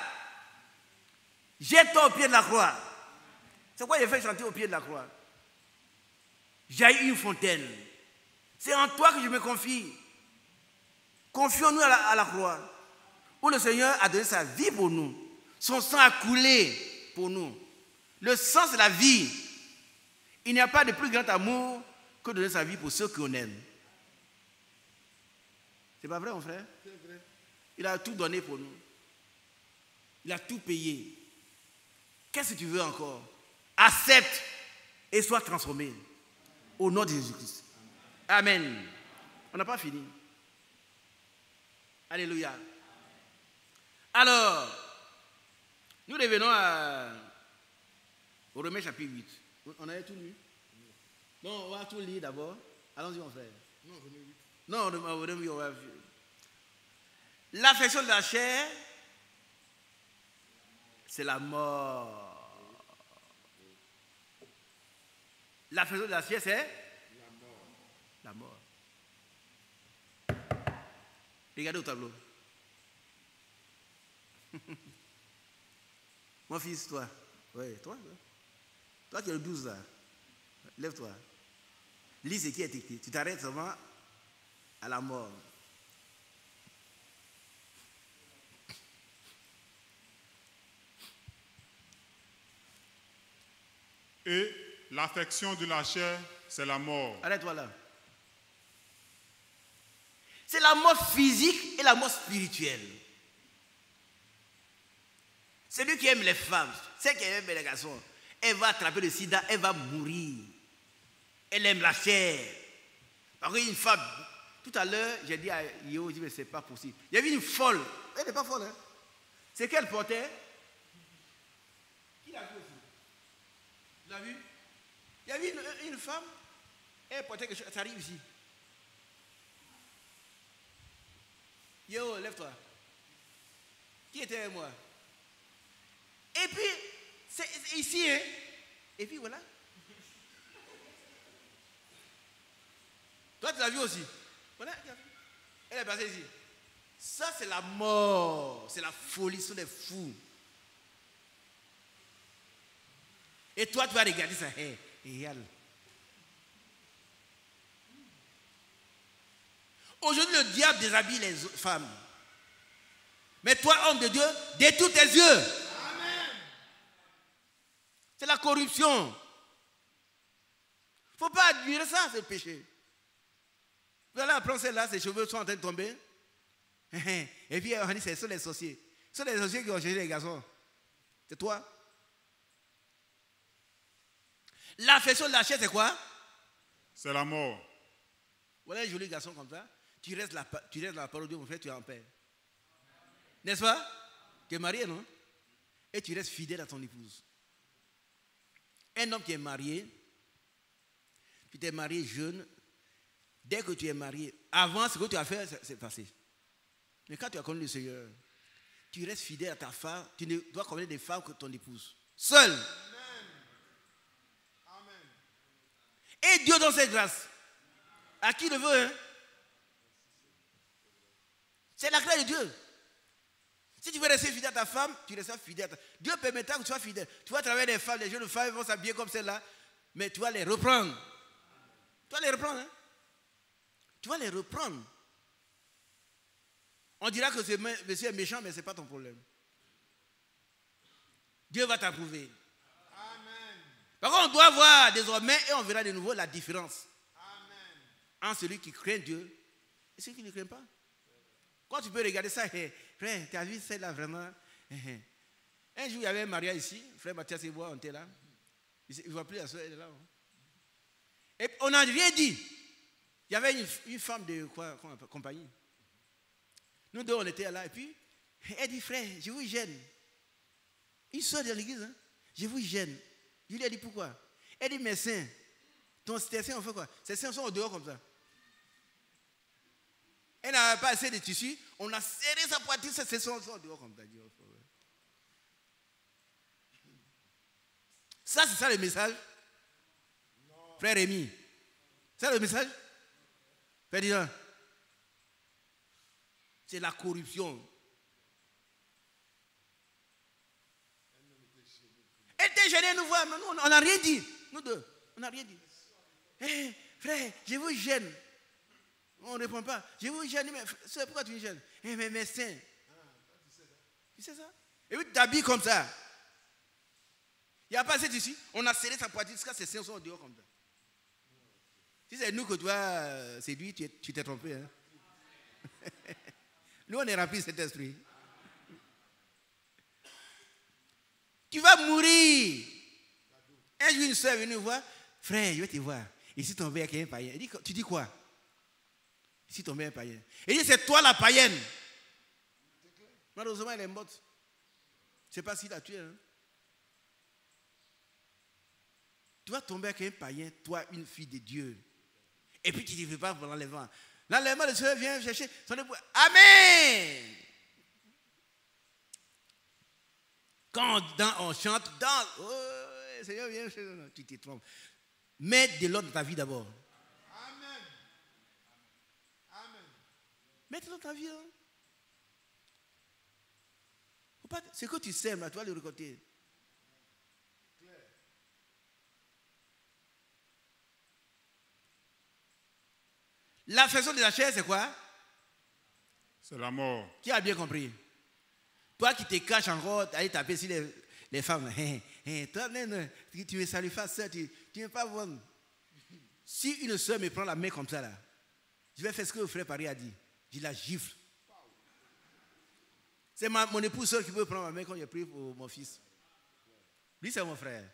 Jette-toi au pied de la croix. C'est quoi j'ai fait chanter au pied de la croix? J'ai une fontaine. C'est en toi que je me confie. Confions-nous à la croix, où le Seigneur a donné sa vie pour nous. Son sang a coulé pour nous. Le sang, c'est la vie. Il n'y a pas de plus grand amour que de donner sa vie pour ceux qu'on aime. C'est pas vrai, mon frère? C'est vrai. Il a tout donné pour nous. Il a tout payé. Qu'est-ce que tu veux encore? Accepte et sois transformé. Au nom de Jésus-Christ. Amen. On n'a pas fini. Alléluia. Alors, nous revenons au Romains chapitre 8. On avait tout lu? Non, on va tout lire d'abord. Allons-y, mon frère. Non, Romains 8, on va... L'affection de la chair, c'est la mort. L'affection de la chair, c'est la mort. Regardez au tableau. Mon fils, toi. Oui, toi. Toi qui es le 12 là. Lève-toi. Lis ce qui est écrit. Tu t'arrêtes seulement à la mort. Et l'affection de la chair, c'est la mort. Arrête-toi là. C'est la mort physique et la mort spirituelle. Celui qui aime les femmes, celle qui aime les garçons, elle va attraper le sida, elle va mourir. Elle aime la chair. Parce qu'une femme, tout à l'heure, j'ai dit à Yo, mais c'est pas possible. Il y avait une folle. Elle n'est pas folle, hein. C'est qu'elle portait. Qui l'a vu aussi? Tu l'as vu? Il y avait une femme, elle portait quelque chose, ça arrive ici. Yo, lève-toi. Qui était avec moi? Et puis, c'est ici, hein? Et puis voilà. Toi, tu l'as vu aussi. Voilà. Elle est passée ici. Ça, c'est la mort. C'est la folie. Ce sont des fous. Et toi, tu vas regarder ça. Hey, regarde. Aujourd'hui, le diable déshabille les femmes. Mais toi, homme de Dieu, détourne tes yeux. Amen. C'est la corruption. Il ne faut pas admirer ça, c'est le péché. Vous allez apprendre celle-là, ses cheveux sont en train de tomber. Et puis on dit, ce sont les sorciers. Ce sont les sorciers qui ont cherché les garçons. C'est toi. L'affection de la chair, c'est quoi? C'est la mort. Voilà un joli garçon comme ça. Tu restes dans la parole de Dieu, mon frère, tu es en paix. N'est-ce pas? Tu es marié, non? Et tu restes fidèle à ton épouse. Un homme qui est marié, tu t'es marié jeune, dès que tu es marié, avant ce que tu as fait, c'est passé. Mais quand tu as connu le Seigneur, tu restes fidèle à ta femme, tu ne dois connaître des femmes que ton épouse. Seul. Amen. Et Dieu donne ses grâces. À qui le veut, hein? C'est la grâce de Dieu. Si tu veux rester fidèle à ta femme, tu restes fidèle. Dieu permettra que tu sois fidèle. Tu vas travailler des femmes, les jeunes femmes vont s'habiller comme celle-là, mais tu vas les reprendre. Tu vas les reprendre, hein? Tu vas les reprendre. On dira que ce monsieur est méchant, mais ce n'est pas ton problème. Dieu va t'approuver. Amen. Par contre, on doit voir désormais, et on verra de nouveau la différence. Amen. Entre celui qui craint Dieu et celui qui ne craint pas. Quand tu peux regarder ça, frère, tu as vu celle-là vraiment? Un jour, il y avait un mariage ici, frère Mathias et moi, on était là. Il ne voit plus la soeur, elle est là. Et on n'a rien dit. Il y avait une femme de compagnie. Nous deux, on était là. Et puis, elle dit, frère, je vous gêne. Une soeur de l'église, hein? Je vous gêne. Je lui ai dit, pourquoi? Elle dit, mes seins. Tes seins, on fait quoi? Ses seins sont au dehors comme ça. Elle n'avait pas assez de tissu. On a serré sa poitrine, ses seins sont au dehors comme ça. Ça, c'est ça le message? Non. Frère Rémi. C'est ça le message? Frère, c'est la corruption. Elle était gênée, nous voir, mais nous, on n'a rien dit. Nous deux, on n'a rien dit. Hey, frère, je vous gêne. On ne répond pas. Je vous gêne, mais c'est pourquoi tu me gênes? Hey, mais mes seins. Tu sais ça? Et puis tu t'habilles comme ça. Il n'y a pas assez d'ici. On a serré sa poitrine jusqu'à ses seins sont dehors comme ça. Si c'est nous que tu as séduit, tu t'es trompé. Hein? Nous, on est remplis de cet esprit. Tu vas mourir. Un jour, une soeur est venue voir. Frère, je vais te voir. Ici, ton père est un païen. Elle dit, tu dis quoi? Ici, ton père est un païen. Elle dit, c'est toi la païenne. Malheureusement, elle est morte. Je ne sais pas s'il l'a tué. Hein? Tu vas tomber avec un païen, toi, une fille de Dieu. Et puis, tu ne veux pas pour l'enlèvement. L'enlèvement, le Seigneur vient chercher son époux. Amen. Quand on chante, danse. Oh, le Seigneur vient chercher. Tu te trompes. Mets de l'ordre dans ta vie d'abord. Amen. Amen. Mets de l'ordre dans ta vie. Hein. Faut pas, ce que tu sèmes, là, tu vas le récolter. L'affection de la chair, c'est quoi? C'est la mort. Qui a bien compris? Toi qui te caches encore, aller taper sur les femmes. Toi, tu me salues pas, soeur, tu ne veux pas voir. Si une soeur me prend la main comme ça, là, je vais faire ce que le frère Paris a dit. Je la gifle. C'est mon épouse seule qui peut prendre ma main quand j'ai pris pour mon fils. Lui, c'est mon frère.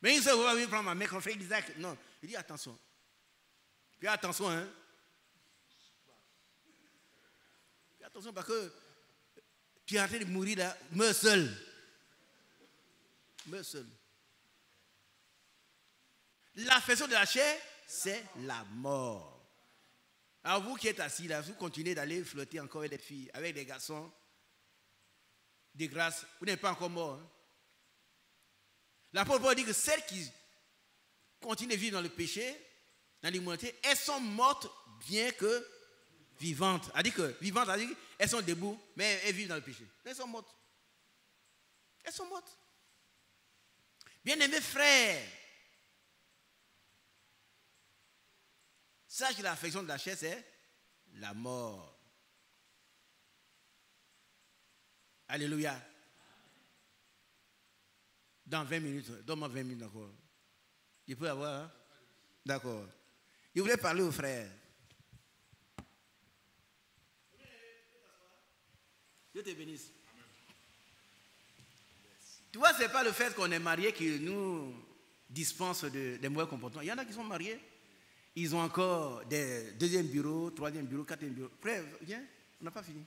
Mais une soeur va venir prendre ma main comme frère Isaac. Non. Il dit attention. Fais attention, hein. Fais attention parce que tu es en train de mourir là. Meurs seul. Meurs seul. L'affection de la chair, c'est la mort. Alors vous qui êtes assis là, vous continuez d'aller flotter encore avec des filles, avec des garçons. De grâce, vous n'êtes pas encore mort. Hein? L'apôtre Paul dit que celles qui continuent de vivre dans le péché, dans l'immonité, elles sont mortes bien que vivantes. Elle dit que vivantes, elle dit qu'elles sont debout, mais elles vivent dans le péché. Elles sont mortes. Elles sont mortes. Bien-aimés frères, sache que l'affection de la chair, c'est la mort. Alléluia. Dans 20 minutes, donne-moi 20 minutes encore. Je peux avoir, hein? D'accord. Je voulais parler aux frères. Dieu te bénisse. Tu vois, ce n'est pas le fait qu'on est marié qui nous dispense des mauvais comportements. Il y en a qui sont mariés. Ils ont encore des deuxième bureau, troisième bureau, quatrième bureau. Frère, viens, on n'a pas fini.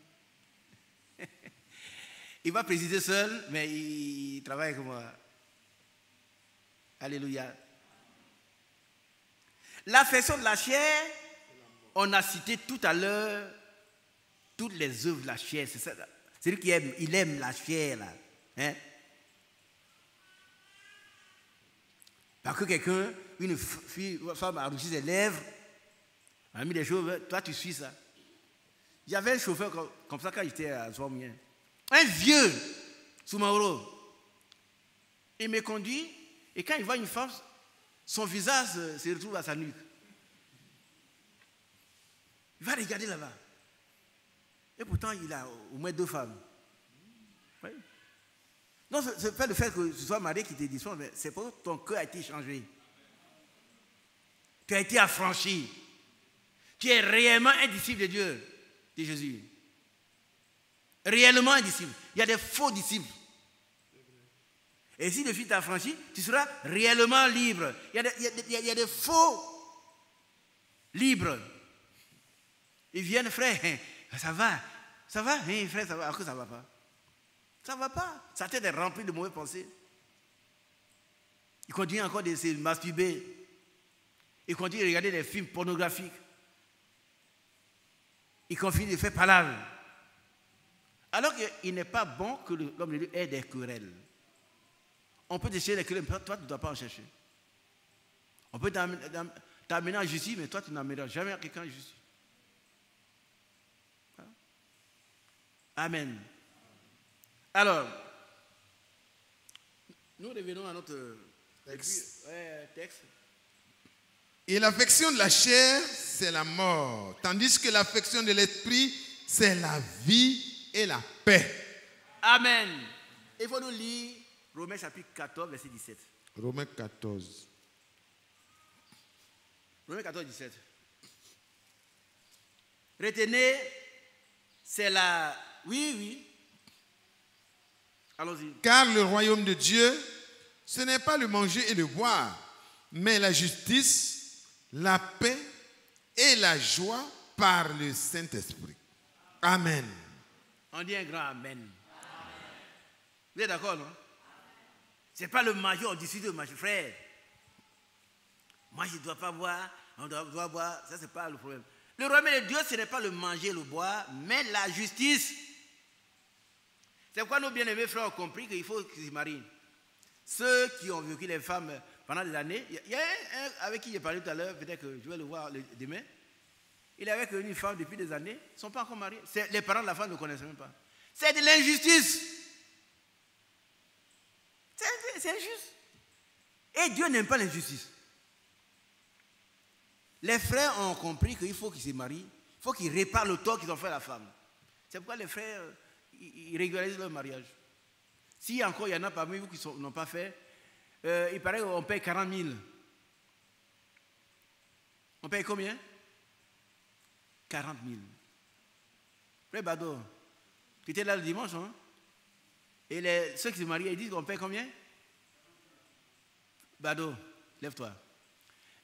Il va présider seul, mais il travaille avec moi. Alléluia. L'affection de la chair, on a cité tout à l'heure toutes les œuvres de la chair. C'est ça. C'est lui qui aime, il aime la chair là. Hein? Parce que quelqu'un, une femme a rougi ses lèvres, a mis des choses, toi tu suis ça. J'avais un chauffeur comme ça quand j'étais à Zouamien. Un vieux, Soumaoro. Il me conduit, et quand il voit une femme, son visage se retrouve à sa nuque. Il va regarder là-bas. Et pourtant, il a au moins 2 femmes. Oui. Non, ce n'est pas le fait que tu sois marié qui te dispense, mais c'est parce que ton cœur a été changé. Tu as été affranchi. Tu es réellement un disciple de Dieu, de Jésus. Réellement un disciple. Il y a des faux disciples. Et si le Fils t'a affranchi, tu seras réellement libre. Il y a des faux libres. Ils viennent, frère, ça va, hein, frère, ça va, alors que ça ne va pas. Ça ne va pas. Sa tête est remplie de mauvaises pensées. Il continue encore de se masturber. Il continue de regarder des films pornographiques. Il continue de faire palabre. Alors qu'il n'est pas bon que l'homme de Dieu ait des querelles. On peut te chercher des querelles, mais toi tu ne dois pas en chercher. On peut t'amener en justice, mais toi tu n'amèneras jamais quelqu'un en justice. Amen. Alors, nous revenons à notre texte. Et l'affection de la chair, c'est la mort. Tandis que l'affection de l'esprit, c'est la vie et la paix. Amen. Il faut nous lire Romains chapitre 14, verset 17. Romains 14. Romains 14, 17. Retenez, c'est la... Oui. Allons-y. Car le royaume de Dieu, ce n'est pas le manger et le boire, mais la justice, la paix et la joie par le Saint-Esprit. Amen. On dit un grand Amen. Vous êtes d'accord, non? Ce n'est pas le manger, on décide de manger. Frère, moi je ne dois pas boire, on doit boire, ça c'est pas le problème. Le royaume de Dieu, ce n'est pas le manger et le boire, mais la justice. C'est pourquoi nos bien-aimés frères ont compris qu'il faut qu'ils se marient. Ceux qui ont vécu les femmes pendant des années, il y a un avec qui j'ai parlé tout à l'heure, peut-être que je vais le voir demain. Il est avec une femme depuis des années, ils ne sont pas encore mariés. Les parents de la femme ne connaissent même pas. C'est de l'injustice. C'est injuste. Et Dieu n'aime pas l'injustice. Les frères ont compris qu'il faut qu'ils se marient, il faut qu'ils réparent le tort qu'ils ont fait à la femme. C'est pourquoi les frères, ils régularisent leur mariage. Si encore il y en a parmi vous qui n'ont pas fait, il paraît qu'on paye 40 000. On paye combien? 40 000. Frère Bado, tu étais là le dimanche, hein? Et ceux qui se marient, ils disent qu'on paye combien? Bado, lève-toi.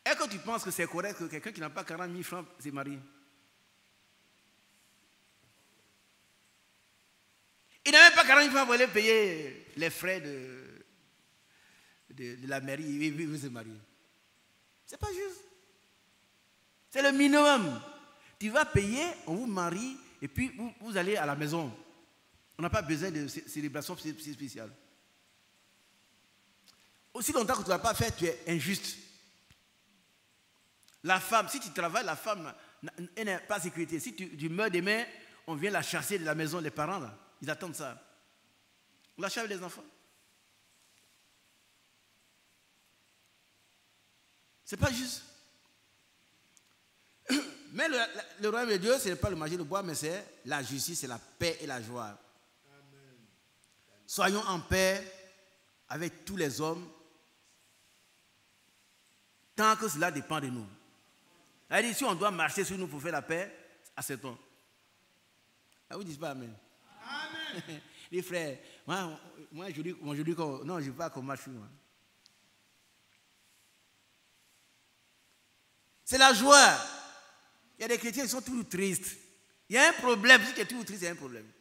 Est-ce que tu penses que c'est correct que quelqu'un qui n'a pas 40 000 francs se marie? Il n'a même pas 40 000 francs pour aller payer les frais de la mairie. Il veut se marier. Ce n'est pas juste. C'est le minimum. tu vas payer, on vous marie, et puis vous allez à la maison. On n'a pas besoin de célébration spéciale. Aussi longtemps que tu ne l'as pas fait, tu es injuste. La femme, si tu travailles, la femme, elle n'a pas de sécurité. Si tu meurs demain, on vient la chasser de la maison, les parents, là, ils attendent ça. On la chasse les enfants. C'est pas juste. Mais le royaume de Dieu, ce n'est pas le manger le bois, mais c'est la justice, c'est la paix et la joie. Amen. Soyons en paix avec tous les hommes, tant que cela dépend de nous. C'est-à-dire, si on doit marcher sur nous pour faire la paix, acceptons. Vous ne dites pas Amen. Amen. Les frères, moi je dis non, je ne veux pas qu'on marche sur moi. C'est la joie. Il y a des chrétiens qui sont toujours tristes. Il y a un problème. Si tu es toujours triste, il y a un problème.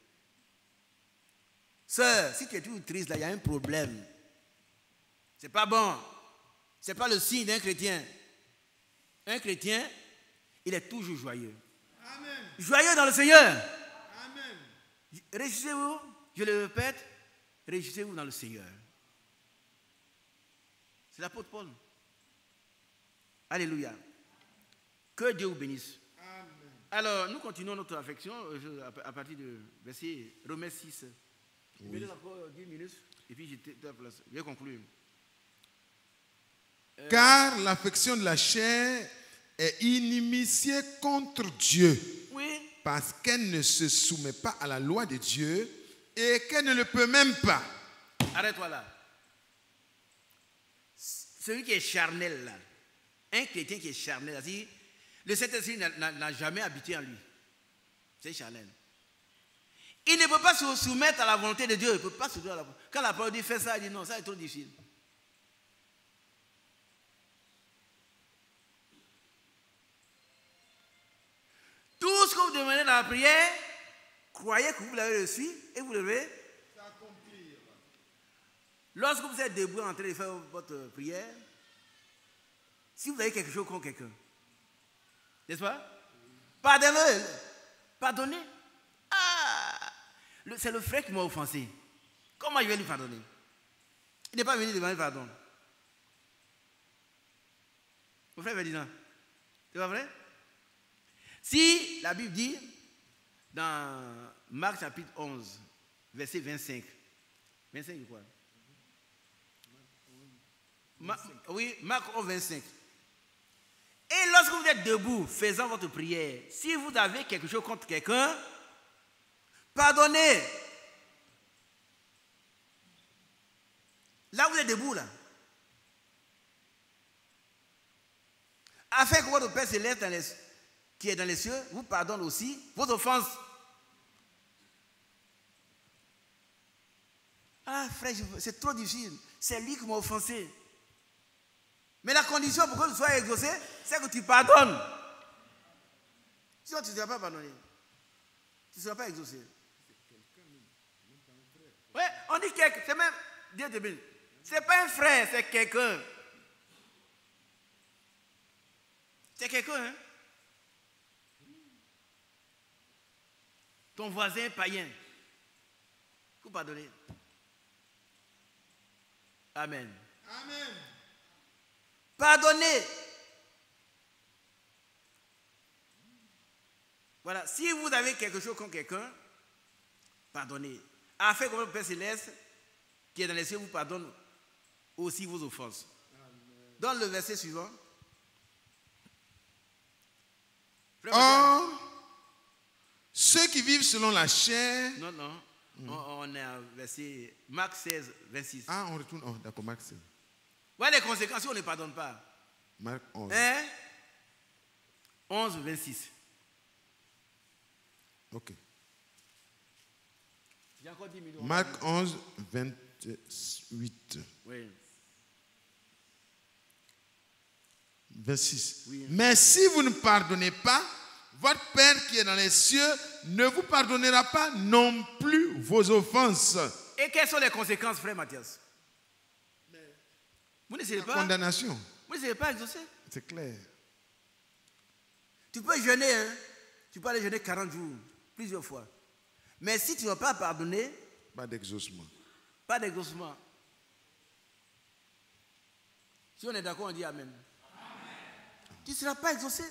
Sœur, si tu es toujours triste, là, il y a un problème. C'est pas bon. C'est pas le signe d'un chrétien. Un chrétien, il est toujours joyeux. Amen. Joyeux dans le Seigneur. Amen. Réjouissez-vous, je le répète, réjouissez-vous dans le Seigneur. C'est l'apôtre Paul. Alléluia. Que Dieu vous bénisse. Amen. Alors, nous continuons notre affection à partir de verset Romains 6. Je vais encore 10 minutes et puis je vais conclure. Car l'affection de la chair est inimitié contre Dieu. Oui. Parce qu'elle ne se soumet pas à la loi de Dieu et qu'elle ne le peut même pas. Arrête-toi là. Celui qui est charnel là, un chrétien qui est charnel, c'est-à-dire le Saint-Esprit n'a jamais habité en lui. C'est charnel. Il ne peut pas se soumettre à la volonté de Dieu. Il ne peut pas se soumettre à la volonté. Quand la parole dit fais ça, il dit non, ça est trop difficile. Tout ce que vous demandez dans la prière, croyez que vous l'avez reçu et vous devez s'accomplir. Lorsque vous êtes debout en train de faire votre prière, si vous avez quelque chose contre quelqu'un, n'est-ce pas? Pardonnez-le. Pardonnez. Ah! C'est le frère qui m'a offensé. Comment je vais lui pardonner? Il n'est pas venu demander pardon. Mon frère va dire non. C'est pas vrai? Si la Bible dit, dans Marc chapitre 11, verset 25, 25 je crois. Oui, Marc 11, 25. Et lorsque vous êtes debout, faisant votre prière, si vous avez quelque chose contre quelqu'un, pardonnez. Là, vous êtes debout, là. Afin que votre Père céleste qui est dans les cieux vous pardonne aussi vos offenses. Ah, frère, c'est trop difficile. C'est lui qui m'a offensé. Mais la condition pour que tu sois exaucé, c'est que tu pardonnes. Sinon, tu ne seras pas pardonné. Tu ne seras pas exaucé. Oui, on dit quelqu'un. C'est même, Dieu te bénisse. Ce n'est pas un frère, c'est quelqu'un. C'est quelqu'un, hein? Ton voisin païen. Vous pardonnez. Amen. Amen. Pardonnez. Voilà, si vous avez quelque chose contre quelqu'un, pardonnez. Afin que votre Père céleste, qui est dans les cieux, vous pardonne aussi vos offenses. Amen. Dans le verset suivant. Or, ceux qui vivent selon la chair... Non. On est à verset Marc 16, 26. Ah, on retourne. Oh, d'accord, Marc 16. Voilà les conséquences si on ne pardonne pas. Marc 11. 11, 26. Ok. J'ai encore 10 minutes. Marc 11, 28. Oui. 26. Oui. Mais si vous ne pardonnez pas, votre Père qui est dans les cieux ne vous pardonnera pas non plus vos offenses. Et quelles sont les conséquences, frère Mathias? Vous ne savez pas. Condamnation. Vous ne savez pas exaucer. C'est clair. Tu peux jeûner, hein? tu peux aller jeûner 40 jours, plusieurs fois. Mais si tu ne vas pas pardonner, Pas d'exaucement. pas d'exaucement. Si on est d'accord, on dit Amen. Tu ne seras pas exaucé.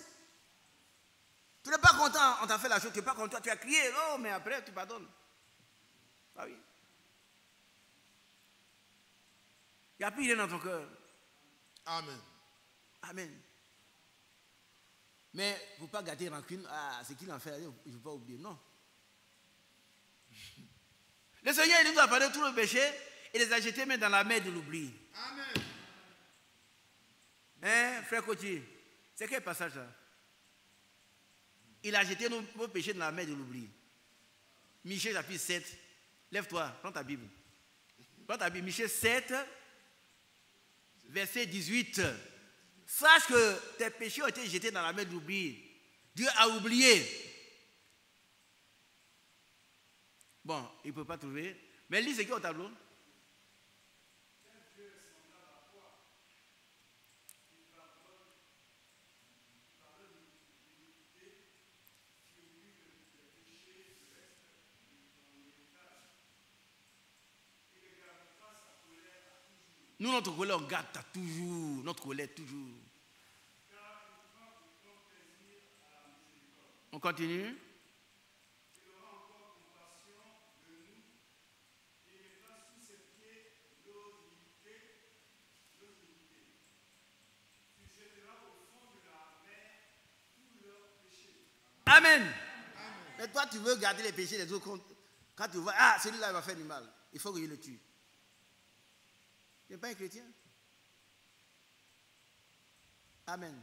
Tu n'es pas content, on t'a fait la chose, tu n'es pas content, tu as crié, oh, mais après tu pardonnes. Ah oui. Il n'y a plus rien dans ton cœur. Amen. Amen. Mais il ne faut pas gâter rancune. Ah, c'est qu'il en fait, il ne faut pas oublier. Non. Le Seigneur, il nous a pardonné tous nos péchés et les a jetés même dans la mer de l'oubli. Amen. Hein, frère Cotier, c'est quel passage ça? Il a jeté nos péchés dans la mer de l'oubli. Michée chapitre 7. Lève-toi, prends ta Bible. Prends ta Bible. Michée 7, verset 18. Sache que tes péchés ont été jetés dans la mer de l'oubli. Dieu a oublié. Bon, il ne peut pas trouver. Mais lis ce qui est au tableau. Nous, notre colère, on garde toujours. Notre colère, toujours. On continue. Amen. Mais toi, tu veux garder les péchés des autres. Quand tu vois, ah, celui-là, il va faire du mal. Il faut que je le tue. Tu n'es pas un chrétien. Amen.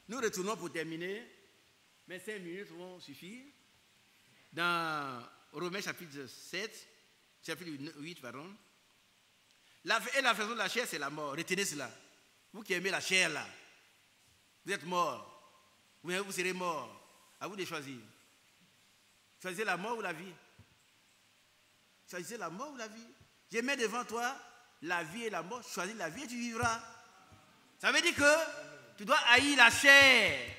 Nous retournons pour terminer. Mais 5 minutes vont suffire. Dans Romains chapitre 7, chapitre 8, pardon. La façon de la chair, c'est la mort. Retenez cela. Vous qui aimez la chair, là, vous êtes mort. Vous serez mort. À vous de choisir. Choisissez la mort ou la vie. Choisissez la mort ou la vie. Je mets devant toi la vie et la mort. Choisis la vie et tu vivras. Ça veut dire que tu dois haïr la chair.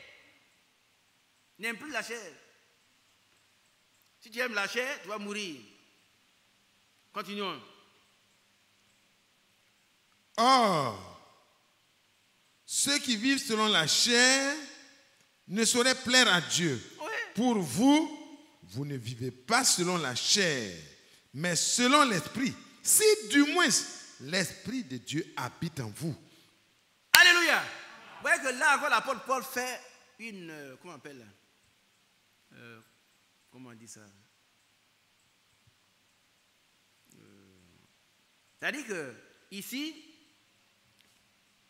N'aime plus la chair. Si tu aimes la chair, tu vas mourir. Continuons. Or, ceux qui vivent selon la chair ne sauraient plaire à Dieu. Oui. Pour vous, vous ne vivez pas selon la chair, mais selon l'esprit. Si du moins l'esprit de Dieu habite en vous. Alléluia. Vous voyez que là encore l'apôtre Paul fait une... comment on appelle comment on dit ça? C'est-à-dire que ici,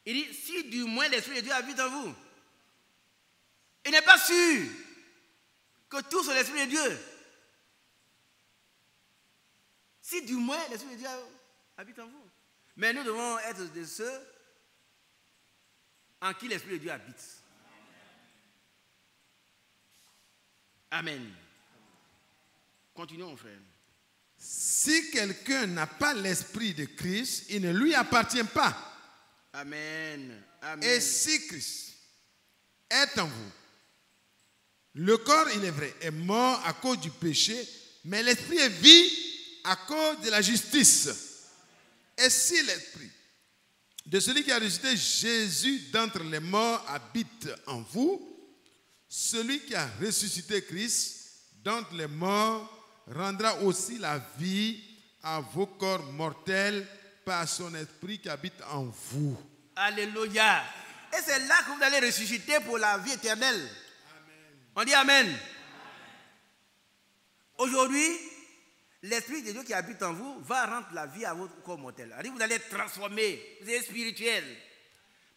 il dit, si du moins l'esprit de Dieu habite en vous. Il n'est pas sûr que tout soit l'esprit de Dieu. Si du moins l'esprit de Dieu habite en vous. Mais nous devons être de ceux en qui l'esprit de Dieu habite. Amen. Continuons, frère. Si quelqu'un n'a pas l'esprit de Christ, il ne lui appartient pas. Amen. Amen. Et si Christ est en vous, le corps, il est vrai, est mort à cause du péché, mais l'esprit est vie à cause de la justice. Et si l'esprit de celui qui a ressuscité Jésus d'entre les morts habite en vous, celui qui a ressuscité Christ d'entre les morts rendra aussi la vie à vos corps mortels par son esprit qui habite en vous. Alléluia. Et c'est là que vous allez ressusciter pour la vie éternelle. Amen. On dit Amen. Aujourd'hui, l'esprit de Dieu qui habite en vous va rendre la vie à votre corps mortel. Vous allez être transformés, vous êtes spirituels.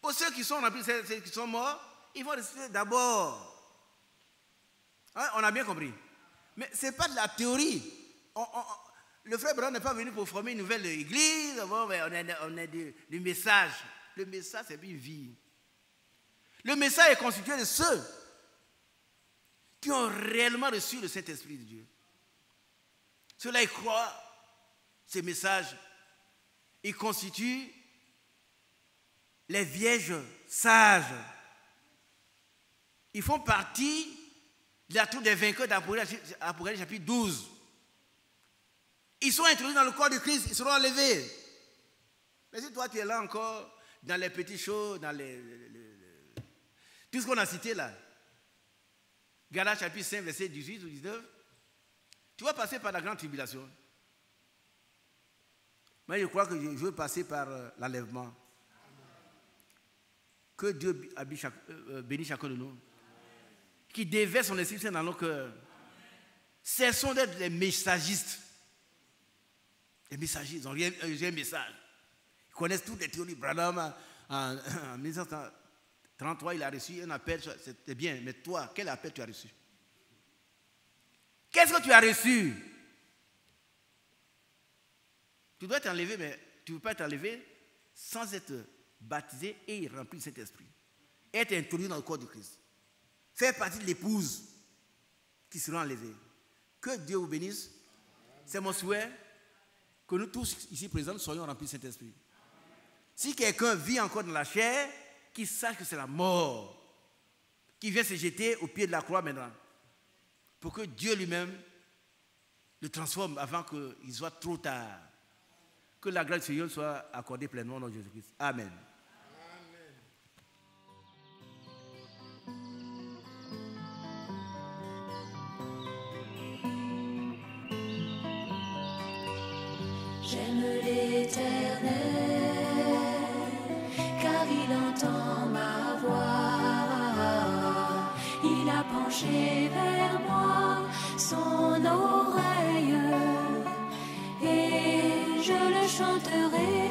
Pour ceux qui sont remplis, ceux qui sont morts, ils vont ressusciter d'abord. Hein, on a bien compris. Mais ce n'est pas de la théorie. Le frère Branham n'est pas venu pour former une nouvelle église. Bon, on a du message. Le message, c'est une vie. Le message est constitué de ceux qui ont réellement reçu le Saint-Esprit de Dieu. Ceux-là, ils croient ces messages. Ils constituent les vierges sages. Ils font partie La tour des vainqueurs d'Apocalypse chapitre 12. Ils sont introduits dans le corps de Christ, ils seront enlevés. Mais si toi tu es là encore, dans les petites choses, dans tout ce qu'on a cité là, Galates chapitre 5, verset 18 ou 19, tu vas passer par la grande tribulation. Mais je crois que je veux passer par l'enlèvement. Que Dieu bénisse chacun de nous. Qui déverse son esprit dans nos cœurs. Cessons d'être des messagistes. Les messagistes, ils ont un message. Ils connaissent toutes les théories. Branham, en 1933, il a reçu un appel. C'était bien, mais toi, quel appel tu as reçu? Qu'est-ce que tu as reçu? Tu dois être enlevé, mais tu ne peux pas être enlevé sans être baptisé et rempli de Saint-Esprit. Être introduit dans le corps de Christ. Faire partie de l'épouse qui sera enlevée. Que Dieu vous bénisse. C'est mon souhait que nous tous ici présents soyons remplis de Saint-Esprit. Si quelqu'un vit encore dans la chair, qu'il sache que c'est la mort, qu'il vient se jeter au pied de la croix maintenant, pour que Dieu lui-même le transforme avant qu'il soit trop tard. Que la grâce du Seigneur soit accordée pleinement au nom de Jésus-Christ. Amen. J'aime l'Éternel, car il entend ma voix. Il a penché vers moi son oreille, et je le chanterai.